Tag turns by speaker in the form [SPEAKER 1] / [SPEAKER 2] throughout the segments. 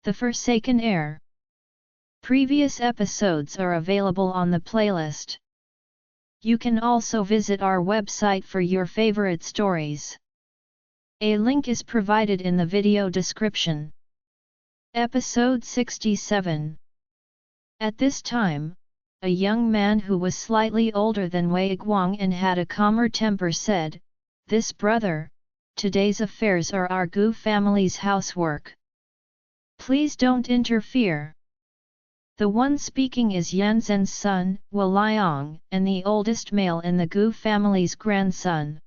[SPEAKER 1] The Forsaken Heir. Previous episodes are available on the playlist. You can also visit our website for your favorite stories. A link is provided in the video description. Episode 67. At this time, a young man who was slightly older than Wei Guang and had a calmer temper said, "This brother, today's affairs are our Gu family's housework. Please don't interfere." The one speaking is Yanzhen's son, Wu Liang, and the oldest male in the Gu family's grandson.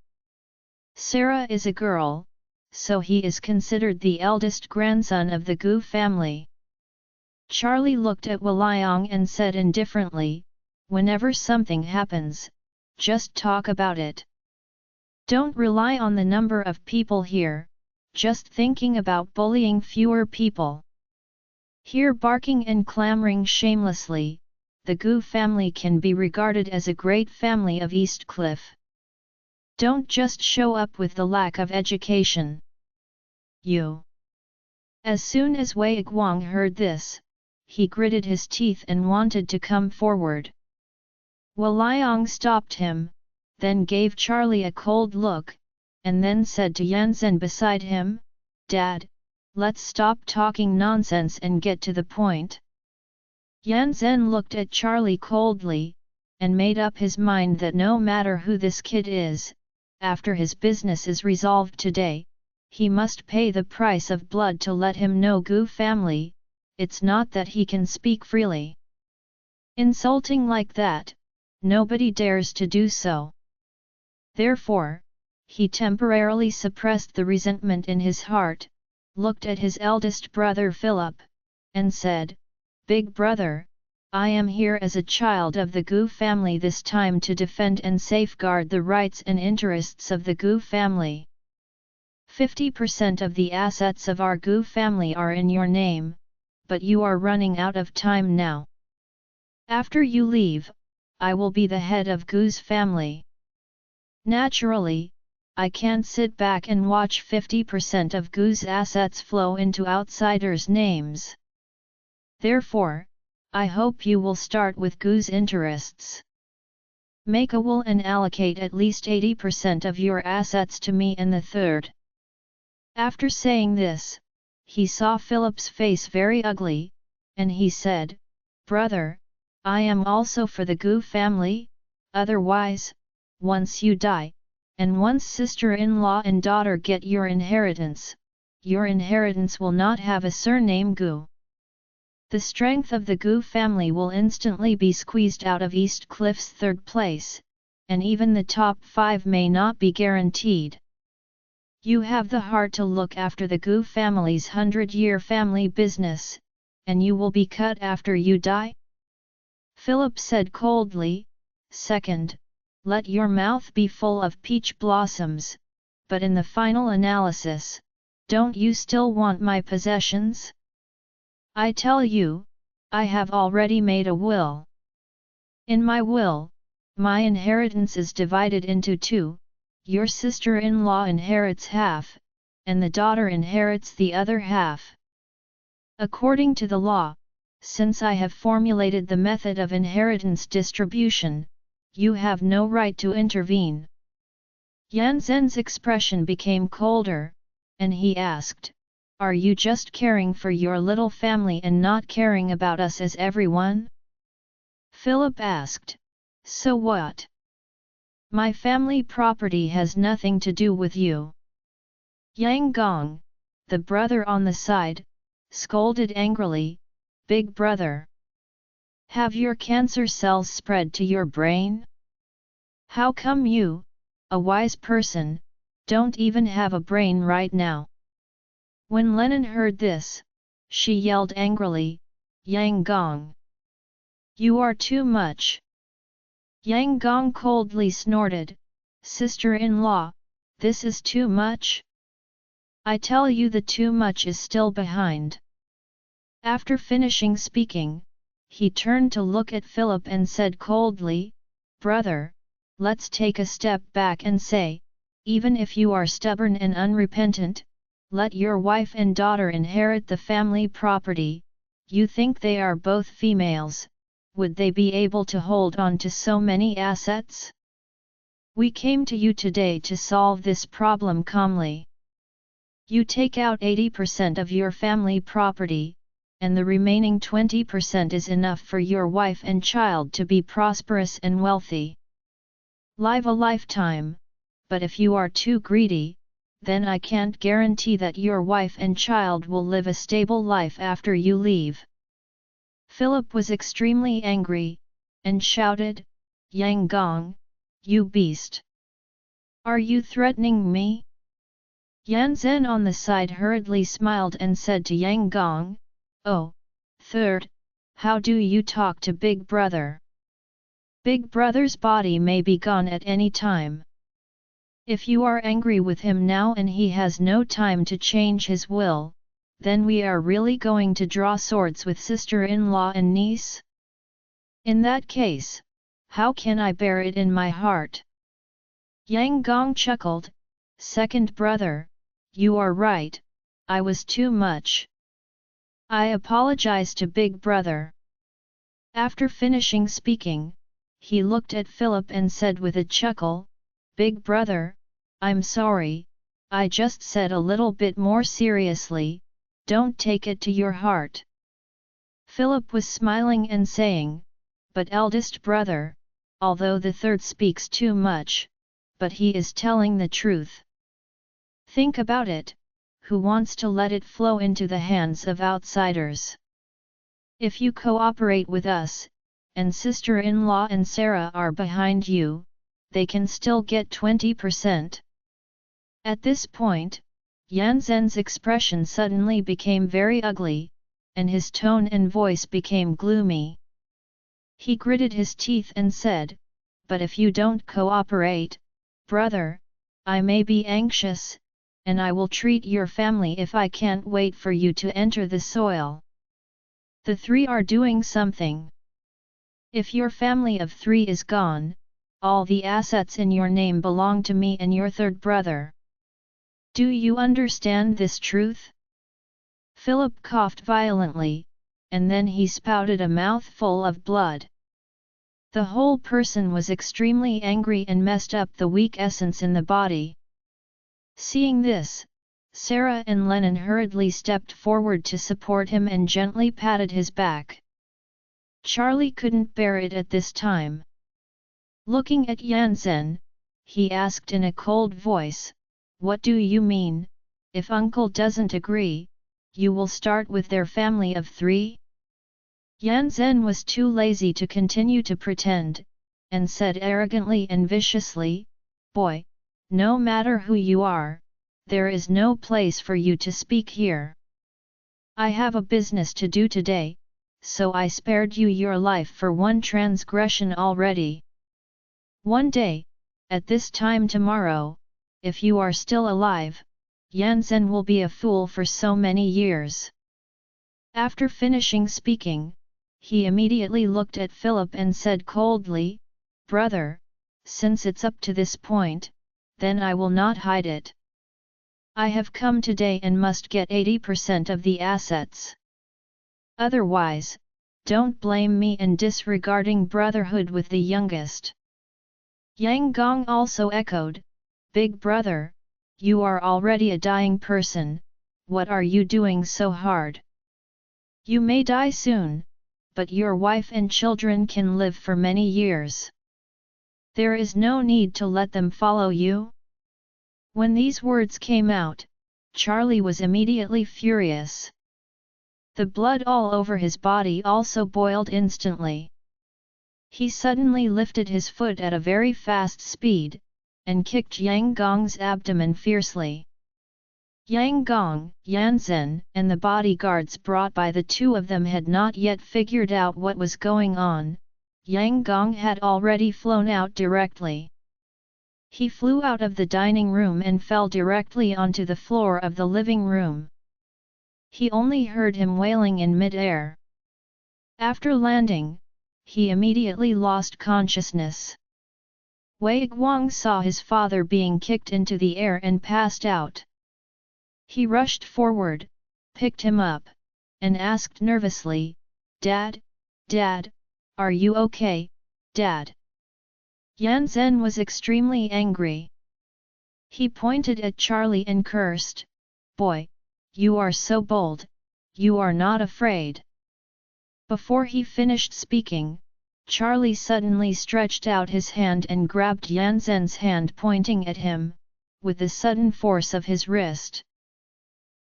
[SPEAKER 1] Sarah is a girl, so he is considered the eldest grandson of the Gu family. Charlie looked at Wu Liang and said indifferently, "Whenever something happens, just talk about it. Don't rely on the number of people here, just thinking about bullying fewer people." Here barking and clamoring shamelessly, the Gu family can be regarded as a great family of East Cliff. Don't just show up with the lack of education. You. As soon as Wei Guang heard this, he gritted his teeth and wanted to come forward. Wu Liang stopped him, then gave Charlie a cold look, and then said to Yanzhen beside him, "Dad, let's stop talking nonsense and get to the point." Yanzhen looked at Charlie coldly, and made up his mind that no matter who this kid is, after his business is resolved today, he must pay the price of blood to let him know Gu family, it's not that he can speak freely. Insulting like that, nobody dares to do so. Therefore, he temporarily suppressed the resentment in his heart, looked at his eldest brother Philip, and said, "Big brother, I am here as a child of the Gu family this time to defend and safeguard the rights and interests of the Gu family. 50% of the assets of our Gu family are in your name, but you are running out of time now. After you leave, I will be the head of Gu's family. Naturally, I can't sit back and watch 50% of Gu's assets flow into outsiders' names. Therefore, I hope you will start with Gu's interests. Make a will and allocate at least 80% of your assets to me and the third." After saying this, he saw Philip's face very ugly, and he said, "Brother, I am also for the Gu family, otherwise, once you die, and once sister-in-law and daughter get your inheritance will not have a surname Gu. The strength of the Gu family will instantly be squeezed out of East Cliff's third place, and even the top 5 may not be guaranteed. You have the heart to look after the Gu family's 100-year family business, and you will be cut after you die?" Philip said coldly, "Second, let your mouth be full of peach blossoms, but in the final analysis, don't you still want my possessions? I tell you, I have already made a will. In my will, my inheritance is divided into 2, your sister-in-law inherits half, and the daughter inherits the other half. According to the law, since I have formulated the method of inheritance distribution, you have no right to intervene." Yanzhen's expression became colder, and he asked, "Are you just caring for your little family and not caring about us as everyone?" Philip asked, "So what? My family property has nothing to do with you." Yang Gong, the brother on the side, scolded angrily, "Big brother! Have your cancer cells spread to your brain? How come you, a wise person, don't even have a brain right now?" When Lenin heard this, she yelled angrily, "Yang Gong! You are too much!" Yang Gong coldly snorted, "Sister-in-law, this is too much? I tell you the too much is still behind." After finishing speaking, he turned to look at Philip and said coldly, "Brother, let's take a step back and say, even if you are stubborn and unrepentant, let your wife and daughter inherit the family property. You think they are both females, would they be able to hold on to so many assets? We came to you today to solve this problem calmly. You take out 80% of your family property, and the remaining 20% is enough for your wife and child to be prosperous and wealthy. Live a lifetime, but if you are too greedy, then I can't guarantee that your wife and child will live a stable life after you leave. Philip was extremely angry, and shouted, Yang Gong, you beast! Are you threatening me? Yan Zhen on the side hurriedly smiled and said to Yang Gong, Oh, third, how do you talk to Big Brother? Big Brother's body may be gone at any time. If you are angry with him now and he has no time to change his will, then we are really going to draw swords with sister-in-law and niece? In that case, how can I bear it in my heart? Yang Gong chuckled, Second brother, you are right, I was too much. I apologize to Big Brother. After finishing speaking, he looked at Philip and said with a chuckle, Big Brother, I'm sorry, I just said a little bit more seriously, don't take it to your heart. Philip was smiling and saying, But eldest brother, although the third speaks too much, but he is telling the truth. Think about it, who wants to let it flow into the hands of outsiders? If you cooperate with us, and sister-in-law and Sarah are behind you, they can still get 20%. At this point, Yan Zhen's expression suddenly became very ugly, and his tone and voice became gloomy. He gritted his teeth and said, But if you don't cooperate, brother, I may be anxious, and I will treat your family if I can't wait for you to enter the soil. The three are doing something. If your family of three is gone, all the assets in your name belong to me and your third brother. Do you understand this truth? Philip coughed violently, and then he spouted a mouthful of blood. The whole person was extremely angry and messed up the weak essence in the body. Seeing this, Sarah and Lennon hurriedly stepped forward to support him and gently patted his back. Charlie couldn't bear it at this time. Looking at Yan Zhen, he asked in a cold voice, What do you mean, if uncle doesn't agree, you will start with their family of three? Yan Zhen was too lazy to continue to pretend, and said arrogantly and viciously, Boy, no matter who you are, there is no place for you to speak here. I have a business to do today, so I spared you your life for one transgression already. One day, at this time tomorrow, if you are still alive, Yan Zhen will be a fool for so many years. After finishing speaking, he immediately looked at Philip and said coldly, Brother, since it's up to this point, then I will not hide it. I have come today and must get 80% of the assets. Otherwise, don't blame me in disregarding brotherhood with the youngest. Yang Gong also echoed, Big Brother, you are already a dying person, what are you doing so hard? You may die soon, but your wife and children can live for many years. There is no need to let them follow you. When these words came out, Charlie was immediately furious. The blood all over his body also boiled instantly. He suddenly lifted his foot at a very fast speed, and kicked Yang Gong's abdomen fiercely. Yang Gong, Yan Zhen, and the bodyguards brought by the two of them had not yet figured out what was going on. Yang Gong had already flown out directly. He flew out of the dining room and fell directly onto the floor of the living room. He only heard him wailing in mid-air. After landing, he immediately lost consciousness. Wei Guang saw his father being kicked into the air and passed out. He rushed forward, picked him up, and asked nervously, "Dad, Dad, are you okay, Dad?" Yan Zhen was extremely angry. He pointed at Charlie and cursed, "Boy, you are so bold, you are not afraid." Before he finished speaking, Charlie suddenly stretched out his hand and grabbed Yan Zhen's hand, pointing at him, with the sudden force of his wrist.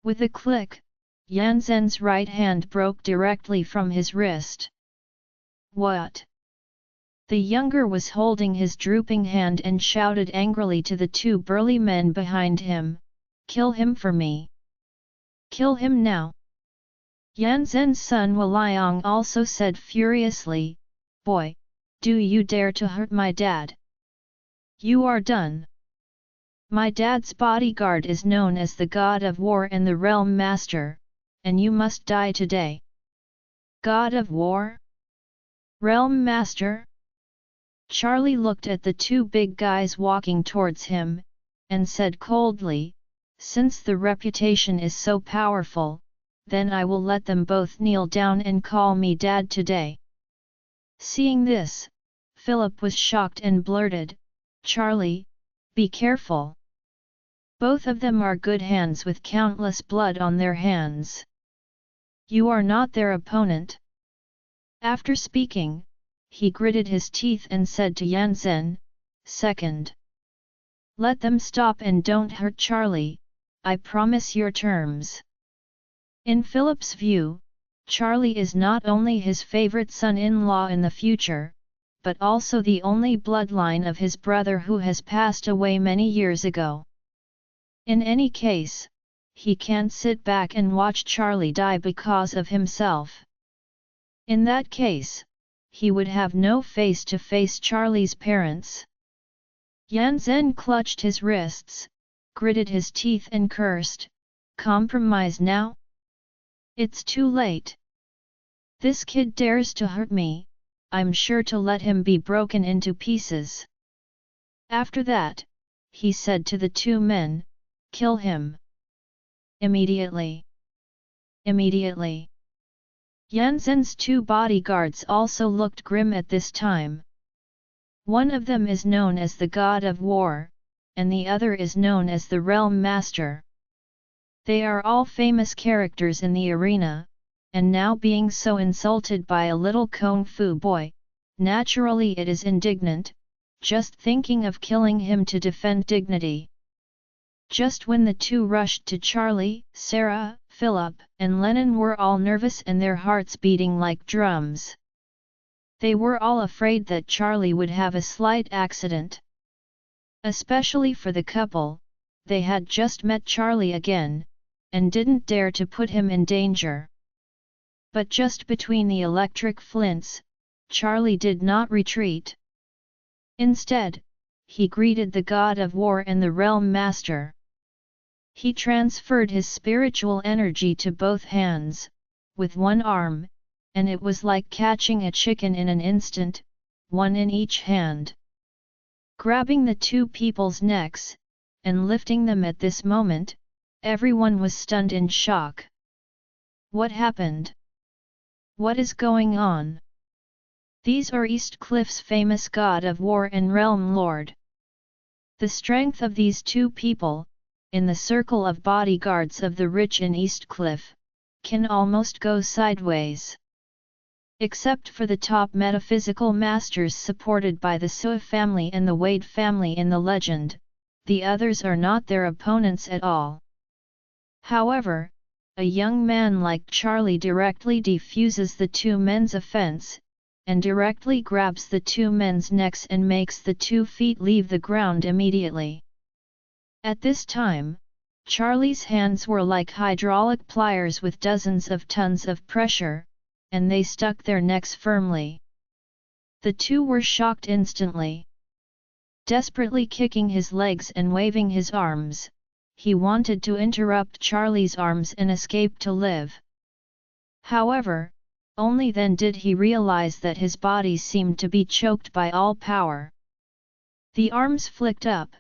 [SPEAKER 1] With a click, Yan Zhen's right hand broke directly from his wrist. "What?" The younger was holding his drooping hand and shouted angrily to the two burly men behind him, "Kill him for me! Kill him now!" Yan Zhen's son Waliang also said furiously, "Boy, do you dare to hurt my dad? You are done! My dad's bodyguard is known as the God of War and the Realm Master, and you must die today." God of War? Realm Master? Charlie looked at the two big guys walking towards him, and said coldly, "Since the reputation is so powerful, then I will let them both kneel down and call me Dad today." Seeing this, Philip was shocked and blurted, "Charlie, be careful. Both of them are good hands with countless blood on their hands. You are not their opponent." After speaking, he gritted his teeth and said to Yan Zhen, "Second. Let them stop and don't hurt Charlie, I promise your terms." In Philip's view, Charlie is not only his favorite son-in-law in the future, but also the only bloodline of his brother who has passed away many years ago. In any case, he can't sit back and watch Charlie die because of himself. In that case, he would have no face to face Charlie's parents. Yan Zhen clutched his wrists, gritted his teeth and cursed, "Compromise now? It's too late. This kid dares to hurt me, I'm sure to let him be broken into pieces." After that, he said to the two men, "Kill him. Immediately. Immediately." Yan Zhen's two bodyguards also looked grim at this time. One of them is known as the God of War, and the other is known as the Realm Master. They are all famous characters in the arena, and now being so insulted by a little kung fu boy, naturally it is indignant, just thinking of killing him to defend dignity. Just when the two rushed to Charlie, Sarah, Philip, and Lennon were all nervous and their hearts beating like drums. They were all afraid that Charlie would have a slight accident. Especially for the couple, they had just met Charlie again, and didn't dare to put him in danger. But just between the electric flints, Charlie did not retreat. Instead, he greeted the God of War and the Realm Master. He transferred his spiritual energy to both hands, with one arm, and it was like catching a chicken in an instant, one in each hand. Grabbing the two people's necks, and lifting them at this moment, everyone was stunned in shock. What happened? What is going on? These are East Cliff's famous God of War and Realm Lord. The strength of these two people, in the circle of bodyguards of the rich in East Cliff, can almost go sideways. Except for the top metaphysical masters supported by the Sui family and the Wade family in the legend, the others are not their opponents at all. However, a young man like Charlie directly defuses the two men's offense, and directly grabs the two men's necks and makes the 2 feet leave the ground immediately. At this time, Charlie's hands were like hydraulic pliers with dozens of tons of pressure, and they stuck their necks firmly. The two were shocked instantly. Desperately kicking his legs and waving his arms, he wanted to interrupt Charlie's arms and escape to live. However, only then did he realize that his body seemed to be choked by all power. The arms flicked up,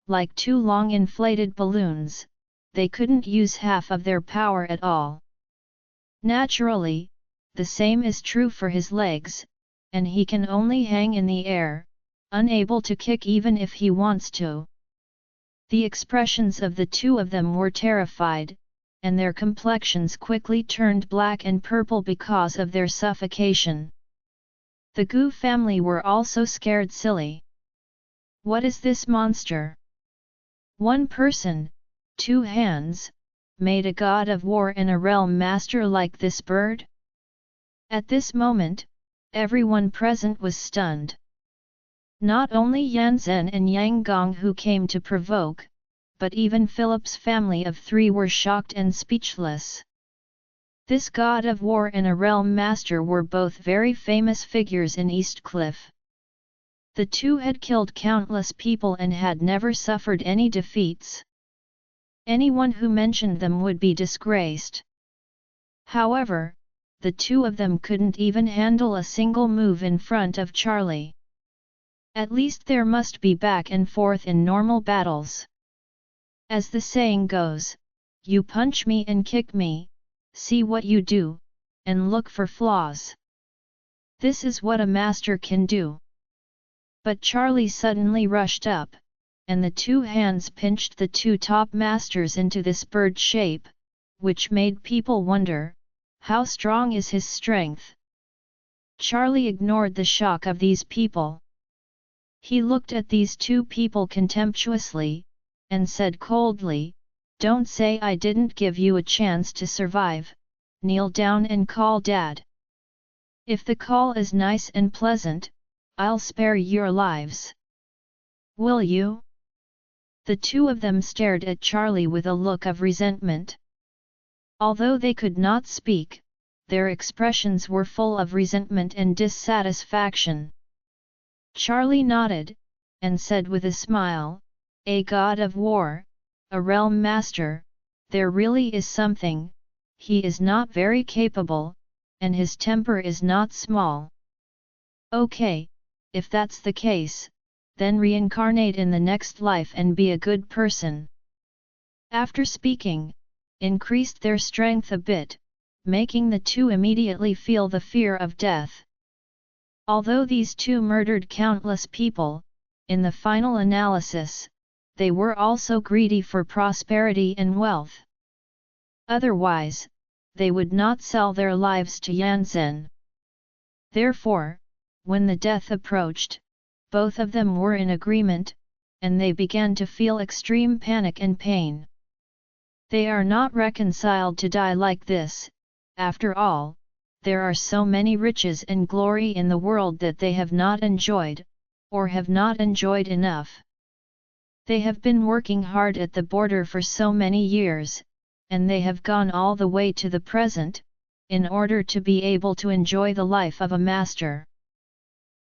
[SPEAKER 1] like two long inflated balloons, they couldn't use half of their power at all. Naturally, the same is true for his legs, and he can only hang in the air, unable to kick even if he wants to. The expressions of the two of them were terrified, and their complexions quickly turned black and purple because of their suffocation. The Gu family were also scared silly. What is this monster? One person, 2 hands, made a god of war and a realm master like this bird? At this moment, everyone present was stunned. Not only Yan Zhen and Yang Gong who came to provoke, but even Philip's family of 3 were shocked and speechless. This god of war and a realm master were both very famous figures in Eastcliff. The two had killed countless people and had never suffered any defeats. Anyone who mentioned them would be disgraced. However, the two of them couldn't even handle a single move in front of Charlie. At least there must be back and forth in normal battles. As the saying goes, you punch me and kick me, see what you do, and look for flaws. This is what a master can do. But Charlie suddenly rushed up, and the 2 hands pinched the 2 top masters into this bird shape, which made people wonder, how strong is his strength? Charlie ignored the shock of these people. He looked at these 2 people contemptuously, and said coldly, "Don't say I didn't give you a chance to survive, kneel down and call Dad. If the call is nice and pleasant, I'll spare your lives. Will you?" The 2 of them stared at Charlie with a look of resentment. Although they could not speak, their expressions were full of resentment and dissatisfaction. Charlie nodded, and said with a smile, "A god of war, a realm master, there really is something. He is not very capable, and his temper is not small. Okay, if that's the case, then reincarnate in the next life and be a good person." After speaking, increased their strength a bit, making the 2 immediately feel the fear of death. Although these 2 murdered countless people, in the final analysis, they were also greedy for prosperity and wealth. Otherwise, they would not sell their lives to Yan Zhen. Therefore, when the death approached, both of them were in agreement, and they began to feel extreme panic and pain. They are not reconciled to die like this. After all, there are so many riches and glory in the world that they have not enjoyed, or have not enjoyed enough. They have been working hard at the border for so many years, and they have gone all the way to the present, in order to be able to enjoy the life of a master.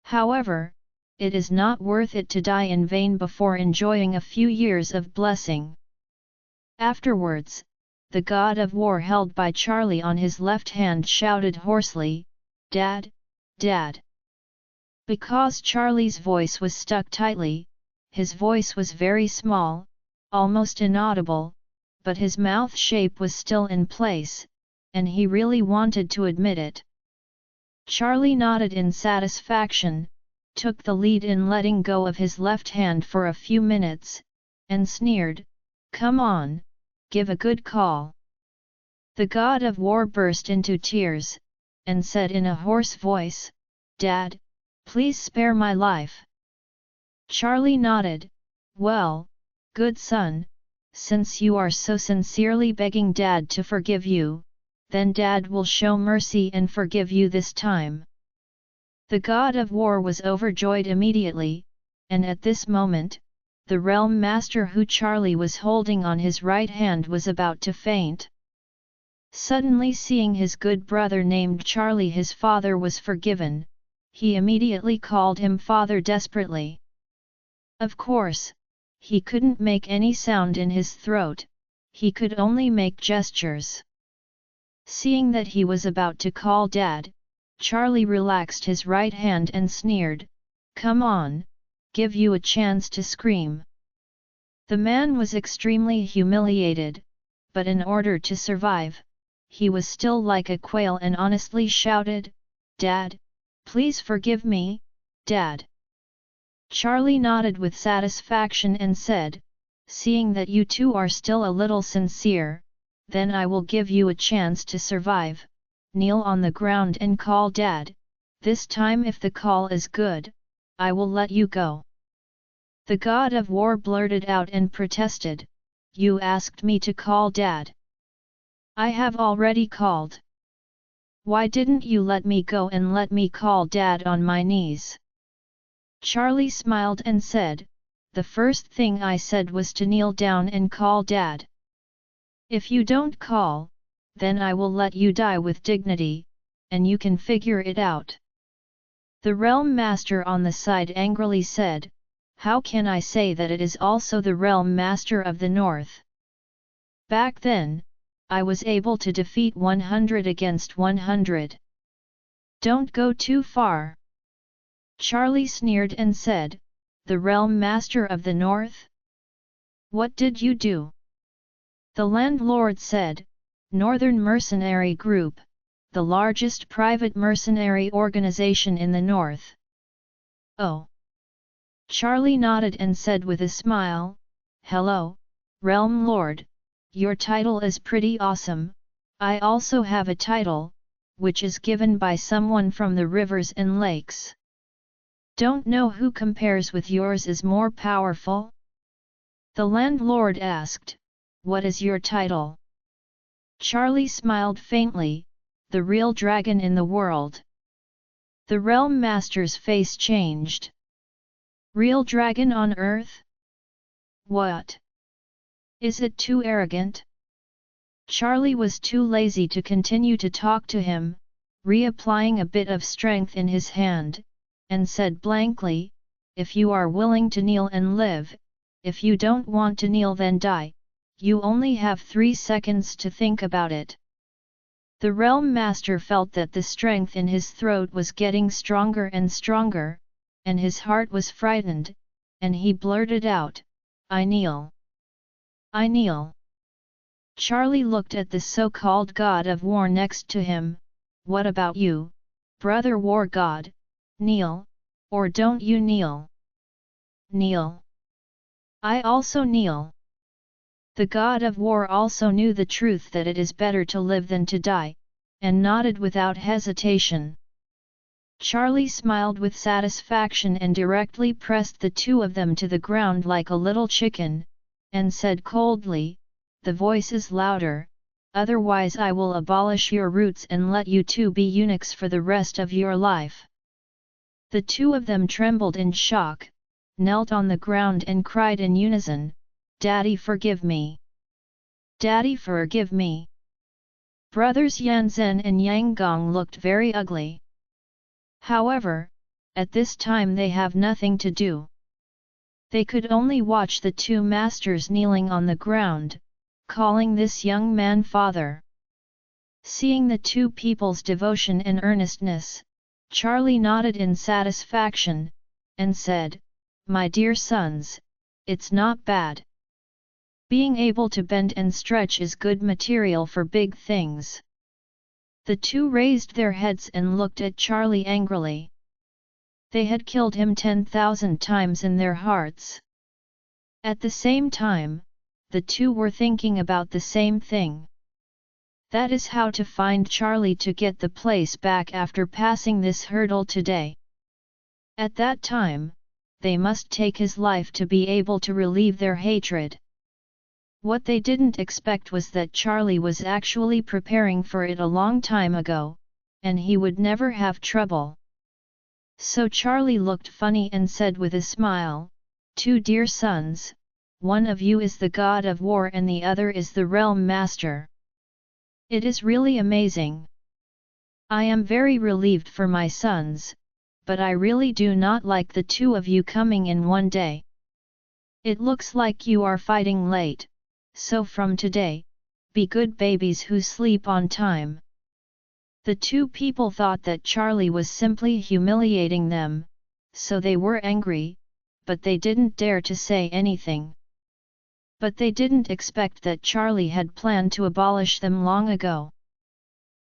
[SPEAKER 1] However, it is not worth it to die in vain before enjoying a few years of blessing. Afterwards, the god of war held by Charlie on his left hand shouted hoarsely, "Dad, Dad!" Because Charlie's voice was stuck tightly, his voice was very small, almost inaudible, but his mouth shape was still in place, and he really wanted to admit it. Charlie nodded in satisfaction, took the lead in letting go of his left hand for a few minutes, and sneered, "Come on, give a good call." The god of war burst into tears, and said in a hoarse voice, "Dad, please spare my life." Charlie nodded, "Well, good son, since you are so sincerely begging Dad to forgive you, then Dad will show mercy and forgive you this time." The god of war was overjoyed immediately, and at this moment, the realm master who Charlie was holding on his right hand was about to faint. Suddenly seeing his good brother named Charlie his father was forgiven, he immediately called him father desperately. Of course, he couldn't make any sound in his throat, he could only make gestures. Seeing that he was about to call Dad, Charlie relaxed his right hand and sneered, "Come on, give you a chance to scream." The man was extremely humiliated, but in order to survive, he was still like a quail and honestly shouted, "Dad, please forgive me, Dad." Charlie nodded with satisfaction and said, "Seeing that you two are still a little sincere, then I will give you a chance to survive. Kneel on the ground and call Dad. This time if the call is good, I will let you go." The god of war blurted out and protested, "You asked me to call Dad. I have already called. Why didn't you let me go and let me call Dad on my knees?" Charlie smiled and said, "The first thing I said was to kneel down and call Dad. If you don't call, then I will let you die with dignity, and you can figure it out." The Realm Master on the side angrily said, "How can I say that it is also the Realm Master of the North? Back then, I was able to defeat 100 against 100. Don't go too far." Charlie sneered and said, "The Realm Master of the North? What did you do?" The landlord said, "Northern Mercenary Group, the largest private mercenary organization in the North." "Oh." Charlie nodded and said with a smile, "Hello, Realm Lord, your title is pretty awesome. I also have a title, which is given by someone from the rivers and lakes. Don't know who compares with yours is more powerful?" The landlord asked, "What is your title?" Charlie smiled faintly, "The real dragon in the world." The Realm Master's face changed. "Real dragon on Earth? What? Is it too arrogant?" Charlie was too lazy to continue to talk to him, reapplying a bit of strength in his hand, and said blankly, "If you are willing to kneel and live, if you don't want to kneel then die, you only have 3 seconds to think about it." The Realm Master felt that the strength in his throat was getting stronger and stronger, and his heart was frightened, and he blurted out, "I kneel. I kneel." Charlie looked at the so-called god of war next to him, "What about you, brother war god? Kneel, or don't you kneel?" "Kneel. I also kneel." The god of war also knew the truth that it is better to live than to die, and nodded without hesitation. Charlie smiled with satisfaction and directly pressed the two of them to the ground like a little chicken, and said coldly, "The voice is louder, otherwise I will abolish your roots and let you two be eunuchs for the rest of your life." The two of them trembled in shock, knelt on the ground and cried in unison, "Daddy forgive me! Daddy forgive me!" Brothers Yan Zhen and Yang Gong looked very ugly. However, at this time they have nothing to do. They could only watch the two masters kneeling on the ground, calling this young man father. Seeing the two people's devotion and earnestness, Charlie nodded in satisfaction, and said, "My dear sons, it's not bad. Being able to bend and stretch is good material for big things." The two raised their heads and looked at Charlie angrily. They had killed him 10,000 times in their hearts. At the same time, the two were thinking about the same thing. That is how to find Charlie to get the place back after passing this hurdle today. At that time, they must take his life to be able to relieve their hatred. What they didn't expect was that Charlie was actually preparing for it a long time ago, and he would never have trouble. So Charlie looked funny and said with a smile, "Two dear sons, one of you is the god of war and the other is the realm master. It is really amazing. I am very relieved for my sons, but I really do not like the two of you coming in one day. It looks like you are fighting late, so from today, be good babies who sleep on time." The two people thought that Charlie was simply humiliating them, so they were angry, but they didn't dare to say anything. But they didn't expect that Charlie had planned to abolish them long ago.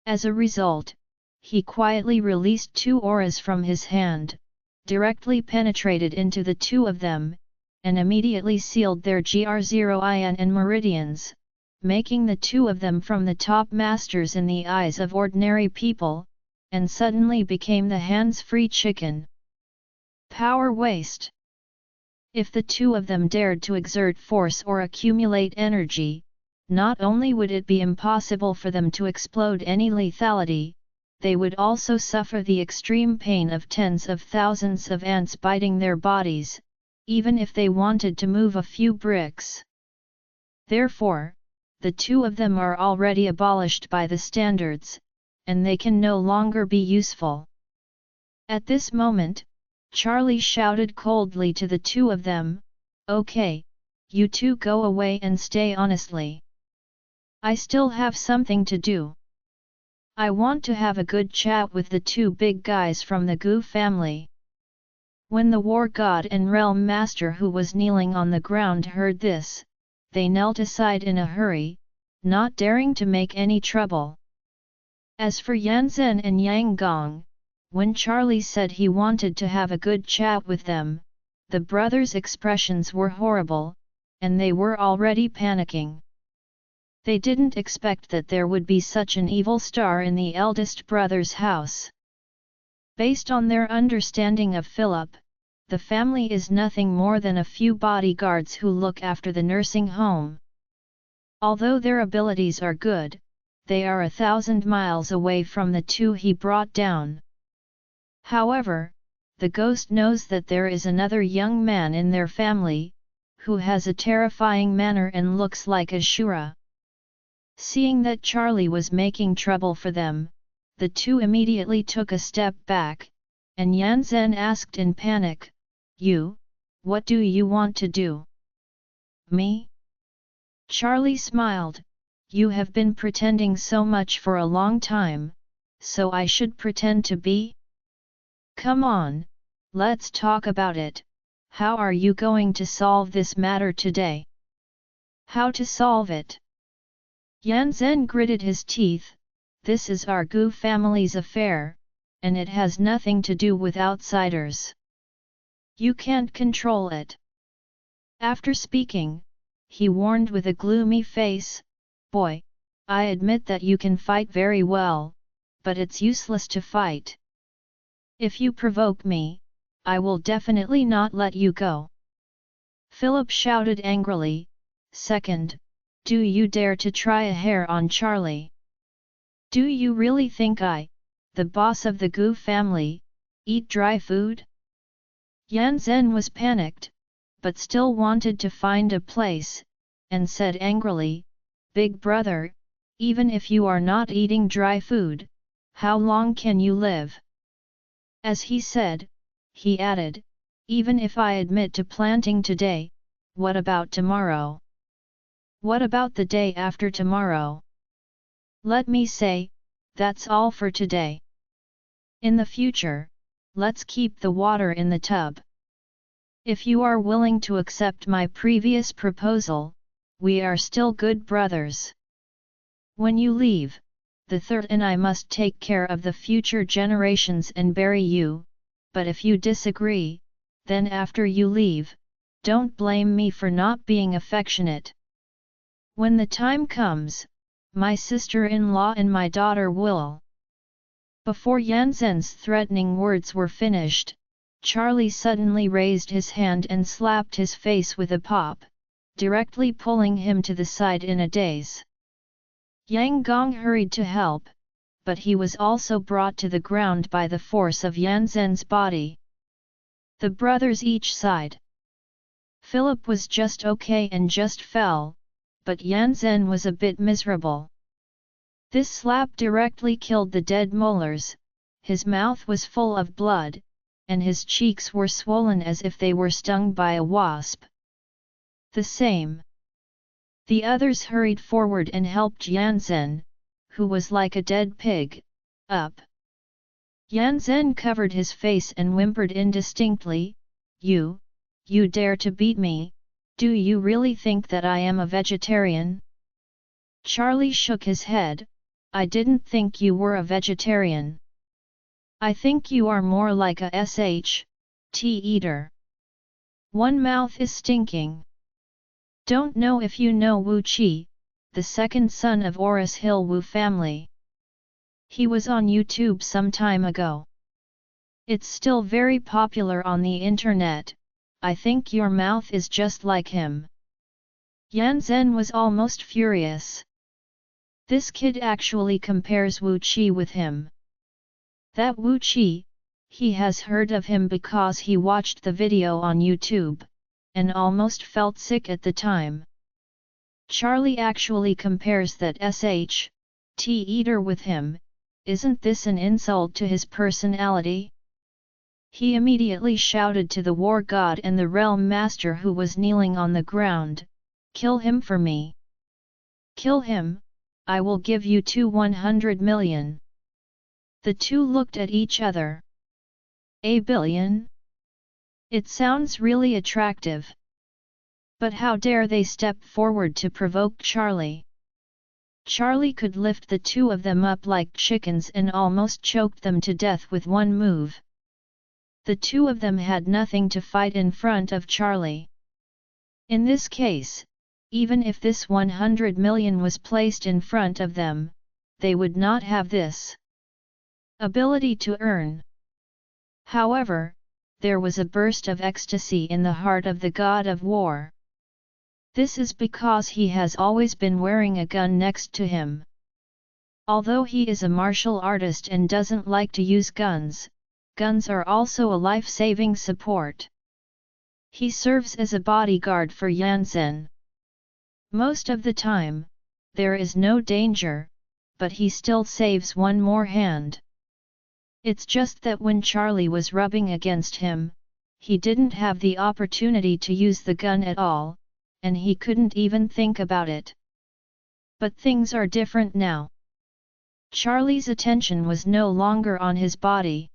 [SPEAKER 1] As a result, he quietly released 2 auras from his hand, directly penetrated into the 2 of them, and immediately sealed their GR0IN and meridians, making the 2 of them from the top masters in the eyes of ordinary people, and suddenly became the hands-free chicken. Power waste. If the 2 of them dared to exert force or accumulate energy, not only would it be impossible for them to explode any lethality, they would also suffer the extreme pain of tens of thousands of ants biting their bodies, even if they wanted to move a few bricks. Therefore, the 2 of them are already abolished by the standards, and they can no longer be useful. At this moment, Charlie shouted coldly to the 2 of them, "Okay, you 2 go away and stay honestly. I still have something to do. I want to have a good chat with the 2 big guys from the Gu family." When the war god and realm master who was kneeling on the ground heard this, they knelt aside in a hurry, not daring to make any trouble. As for Yan Zhen and Yang Gong, when Charlie said he wanted to have a good chat with them, the brothers' expressions were horrible, and they were already panicking. They didn't expect that there would be such an evil star in the eldest brother's house. Based on their understanding of Philip, the family is nothing more than a few bodyguards who look after the nursing home. Although their abilities are good, they are 1,000 miles away from the 2 he brought down. However, the ghost knows that there is another young man in their family, who has a terrifying manner and looks like Ashura. Seeing that Charlie was making trouble for them, the 2 immediately took a step back, and Yan Zhen asked in panic, What do you want to do?" "Me?" Charlie smiled, "You have been pretending so much for a long time, so I should pretend to be? Come on, let's talk about it. How are you going to solve this matter today?" "How to solve it?" Yan Zhen gritted his teeth. "This is our Gu family's affair, and it has nothing to do with outsiders. You can't control it." After speaking, he warned with a gloomy face, "Boy, I admit that you can fight very well, but it's useless to fight. If you provoke me, I will definitely not let you go." Philip shouted angrily, "Second, do you dare to try a hair on Charlie? Do you really think I, the boss of the Gu family, eat dry food?" Yan Zhen was panicked, but still wanted to find a place, and said angrily, "Big brother, even if you are not eating dry food, how long can you live?" As he said, he added, "Even if I admit to planting today, what about tomorrow? What about the day after tomorrow? Let me say, that's all for today. In the future, let's keep the water in the tub. If you are willing to accept my previous proposal, we are still good brothers. When you leave, the third and I must take care of the future generations and bury you, but if you disagree, then after you leave, don't blame me for not being affectionate. When the time comes, my sister-in-law and my daughter will." Before Yan Zhen's threatening words were finished, Charlie suddenly raised his hand and slapped his face with a pop, directly pulling him to the side in a daze. Yang Gong hurried to help, but he was also brought to the ground by the force of Yan Zhen's body. The brothers each sighed. Philip was just okay and just fell, but Yan Zhen was a bit miserable. This slap directly killed the dead molars, his mouth was full of blood, and his cheeks were swollen as if they were stung by a wasp. The same. The others hurried forward and helped Yan Zhen, who was like a dead pig, up. Yan Zhen covered his face and whimpered indistinctly, You dare to beat me, Do you really think that I am a vegetarian? Charlie shook his head. I didn't think you were a vegetarian. I think you are more like a tea eater. One mouth is stinking. Don't know if you know Wu Qi, the second son of Oris Hill Wu family. He was on YouTube some time ago. It's still very popular on the internet. I think your mouth is just like him. Yan Zhen was almost furious. This kid actually compares Wu Qi with him. That Wu Qi, he has heard of him because he watched the video on YouTube, and almost felt sick at the time. Charlie actually compares that tea eater with him. Isn't this an insult to his personality? He immediately shouted to the war god and the realm master who was kneeling on the ground, "Kill him for me! Kill him, I will give you 100 million. The two looked at each other. A billion? It sounds really attractive. But how dare they step forward to provoke Charlie? Charlie could lift the two of them up like chickens and almost choked them to death with one move. The two of them had nothing to fight in front of Charlie. In this case, even if this 100 million was placed in front of them, they would not have this ability to earn. However, there was a burst of ecstasy in the heart of the god of war. This is because he has always been wearing a gun next to him. Although he is a martial artist and doesn't like to use guns, guns are also a life-saving support. He serves as a bodyguard for Yan Zhen. Most of the time, there is no danger, but he still saves one more hand. It's just that when Charlie was rubbing against him, he didn't have the opportunity to use the gun at all, and he couldn't even think about it. But things are different now. Charlie's attention was no longer on his body.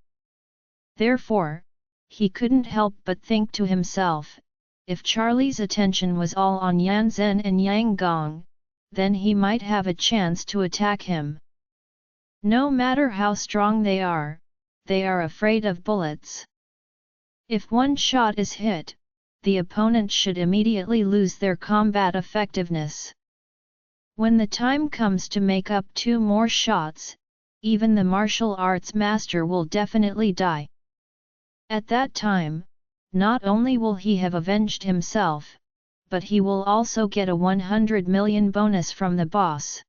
[SPEAKER 1] Therefore, he couldn't help but think to himself, if Charlie's attention was all on Yan Zhen and Yang Gong, then he might have a chance to attack him. No matter how strong they are afraid of bullets. If one shot is hit, the opponent should immediately lose their combat effectiveness. When the time comes to make up 2 more shots, even the martial arts master will definitely die. At that time, not only will he have avenged himself, but he will also get a 100 million bonus from the boss.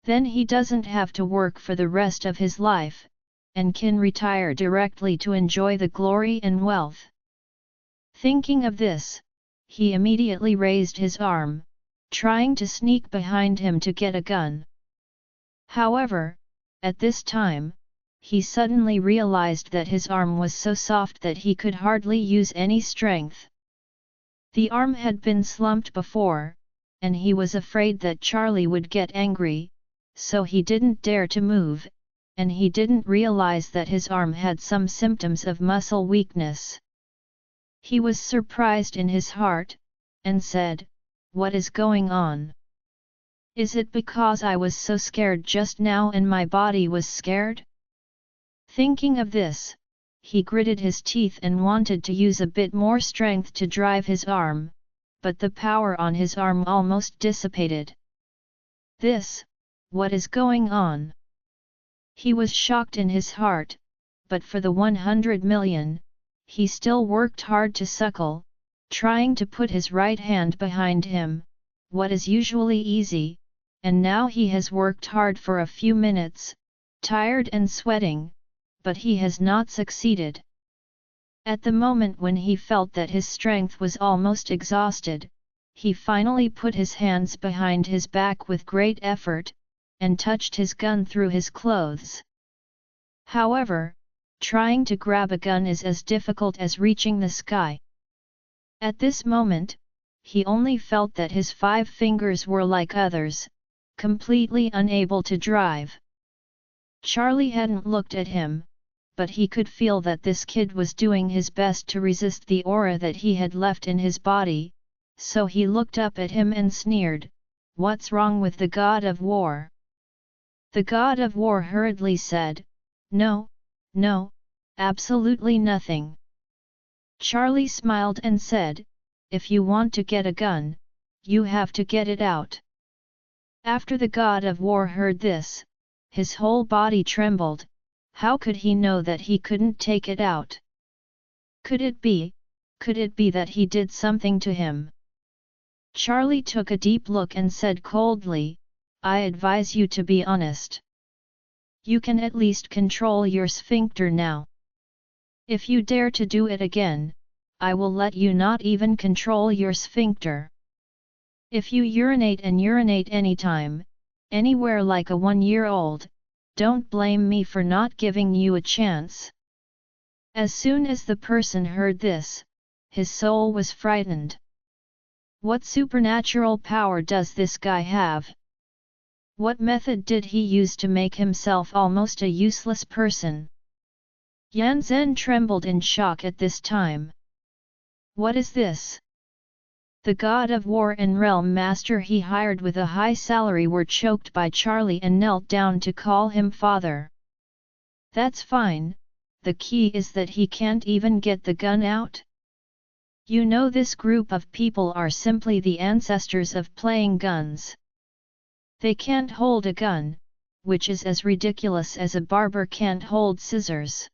[SPEAKER 1] Then he doesn't have to work for the rest of his life, and can retire directly to enjoy the glory and wealth. Thinking of this, he immediately raised his arm, trying to sneak behind him to get a gun. However, at this time, he suddenly realized that his arm was so soft that he could hardly use any strength. The arm had been slumped before, and he was afraid that Charlie would get angry, so he didn't dare to move, and he didn't realize that his arm had some symptoms of muscle weakness. He was surprised in his heart, and said, "What is going on? Is it because I was so scared just now and my body was scared?" Thinking of this, he gritted his teeth and wanted to use a bit more strength to drive his arm, but the power on his arm almost dissipated. What is going on? He was shocked in his heart, but for the 100 million, he still worked hard to suckle, trying to put his right hand behind him, what is usually easy, and now he has worked hard for a few minutes, tired and sweating, but he has not succeeded. At the moment when he felt that his strength was almost exhausted, he finally put his hands behind his back with great effort, and touched his gun through his clothes. However, trying to grab a gun is as difficult as reaching the sky. At this moment, he only felt that his 5 fingers were like others, completely unable to drive. Charlie hadn't looked at him, but he could feel that this kid was doing his best to resist the aura that he had left in his body, so he looked up at him and sneered, "What's wrong with the god of war?" The god of war hurriedly said, "No, no, absolutely nothing." Charlie smiled and said, "If you want to get a gun, you have to get it out." After the god of war heard this, his whole body trembled. How could he know that he couldn't take it out? Could it be that he did something to him? Charlie took a deep look and said coldly, "I advise you to be honest. You can at least control your sphincter now. If you dare to do it again, I will let you not even control your sphincter. If you urinate anytime, anywhere like a 1-year-old, don't blame me for not giving you a chance." As soon as the person heard this, his soul was frightened. What supernatural power does this guy have? What method did he use to make himself almost a useless person? Yan Zhen trembled in shock at this time. What is this? The god of war and realm master he hired with a high salary were choked by Charlie and knelt down to call him father. That's fine, the key is that he can't even get the gun out. You know, this group of people are simply the ancestors of playing guns. They can't hold a gun, which is as ridiculous as a barber can't hold scissors.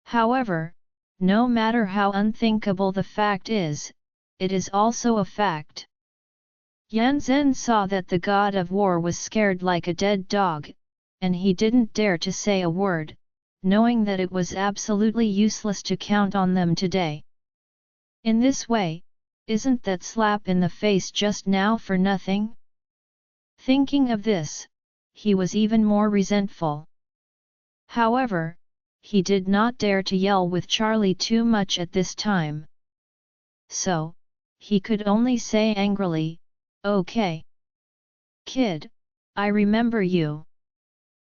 [SPEAKER 1] However, no matter how unthinkable the fact is, it is also a fact. Yan Zhen saw that the god of war was scared like a dead dog, and he didn't dare to say a word, knowing that it was absolutely useless to count on them today. In this way, isn't that slap in the face just now for nothing? Thinking of this, he was even more resentful. However, he did not dare to yell with Charlie too much at this time. So, he could only say angrily, "Okay. Kid, I remember you.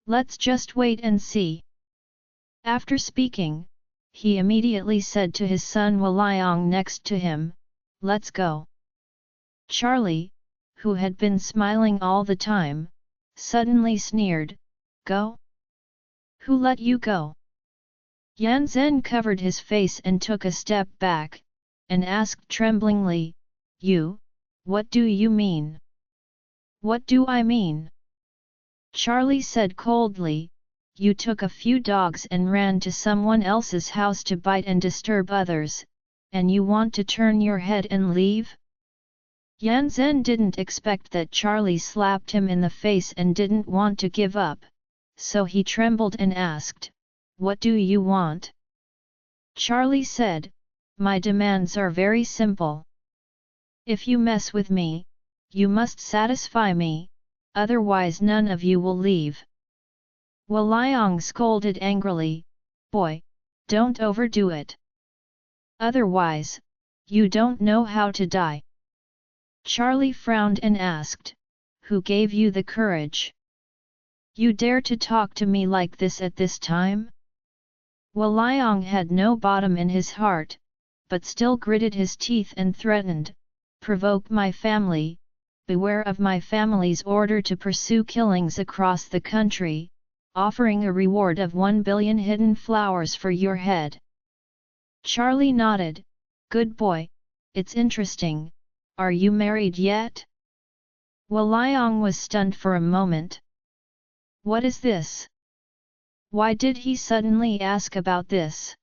[SPEAKER 1] Let's just wait and see." After speaking, he immediately said to his son Waliang next to him, "Let's go." Charlie, who had been smiling all the time, suddenly sneered, "Go? Who let you go?" Yan Zhen covered his face and took a step back, and asked tremblingly, "You, what do you mean?" "What do I mean?" Charlie said coldly, "You took a few dogs and ran to someone else's house to bite and disturb others, and you want to turn your head and leave?" Yan Zhen didn't expect that Charlie slapped him in the face and didn't want to give up, so he trembled and asked, "What do you want?" Charlie said, "My demands are very simple. If you mess with me, you must satisfy me, otherwise none of you will leave." Waliang scolded angrily, "Boy, don't overdo it. Otherwise, you don't know how to die." Charlie frowned and asked, "Who gave you the courage? You dare to talk to me like this at this time?" Waliang had no bottom in his heart, but still gritted his teeth and threatened, "Provoke my family, beware of my family's order to pursue killings across the country, offering a reward of 1 billion hidden flowers for your head." Charlie nodded, "Good boy, it's interesting. Are you married yet?" Waliang was stunned for a moment. What is this? Why did he suddenly ask about this?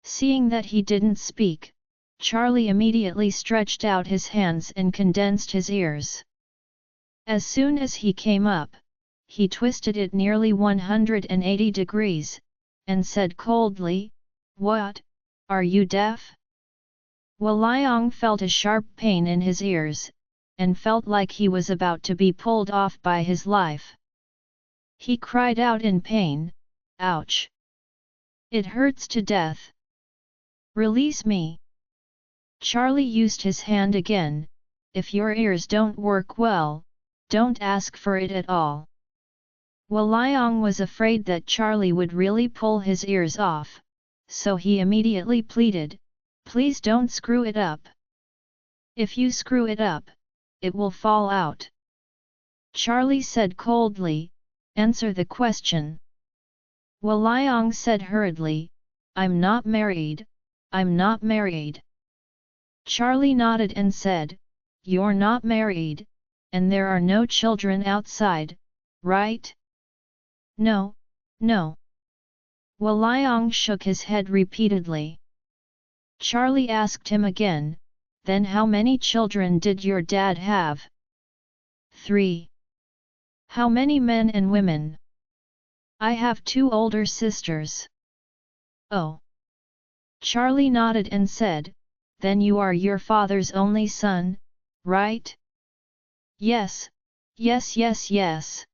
[SPEAKER 1] Seeing that he didn't speak, Charlie immediately stretched out his hands and condensed his ears. As soon as he came up, he twisted it nearly 180 degrees, and said coldly, "What? Are you deaf?" Waliang felt a sharp pain in his ears, and felt like he was about to be pulled off by his life. He cried out in pain, "Ouch! It hurts to death. Release me!" Charlie used his hand again, "If your ears don't work well, don't ask for it at all." Waliang was afraid that Charlie would really pull his ears off, so he immediately pleaded, "Please don't screw it up. If you screw it up, it will fall out. Charlie said coldly, answer the question. Waliang said hurriedly, I'm not married, I'm not married. Charlie nodded and said, you're not married, and there are no children outside, right? No, no. Waliang shook his head repeatedly. Charlie asked him again, then how many children did your dad have? 3. How many men and women? I have 2 older sisters. Oh. Charlie nodded and said, then you are your father's only son, right? Yes, yes, yes, yes.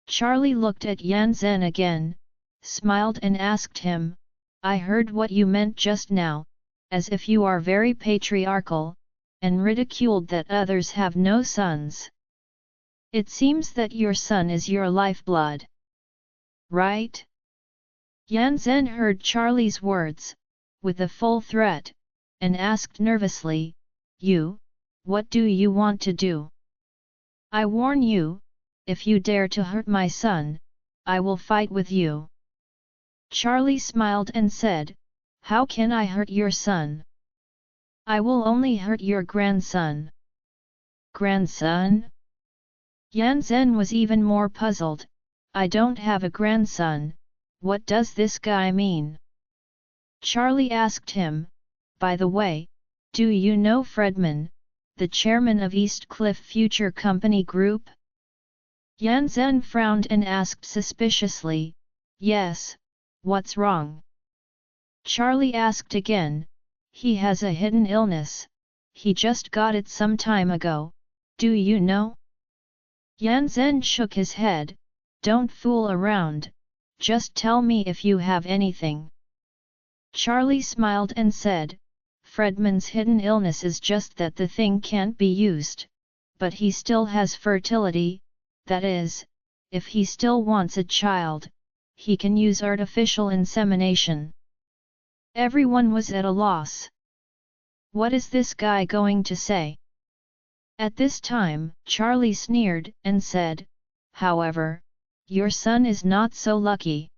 [SPEAKER 1] Charlie looked at Yan Zhen again, smiled and asked him, I heard what you meant just now, as if you are very patriarchal, and ridiculed that others have no sons. It seems that your son is your lifeblood. Right? Yan Zhen heard Charlie's words, with a full threat, and asked nervously, what do you want to do? I warn you, if you dare to hurt my son, I will fight with you. Charlie smiled and said, how can I hurt your son? I will only hurt your grandson. Grandson? Yan Zhen was even more puzzled, I don't have a grandson, what does this guy mean? Charlie asked him, by the way, do you know Fredman, the chairman of East Cliff Future Company Group? Yan Zhen frowned and asked suspiciously, yes, what's wrong? Charlie asked again, he has a hidden illness, he just got it some time ago, do you know? Yan Zhen shook his head, don't fool around, just tell me if you have anything. Charlie smiled and said, Fredman's hidden illness is just that the thing can't be used, but he still has fertility, that is, if he still wants a child, he can use artificial insemination. Everyone was at a loss. What is this guy going to say? At this time, Charlie sneered and said, however, your son is not so lucky.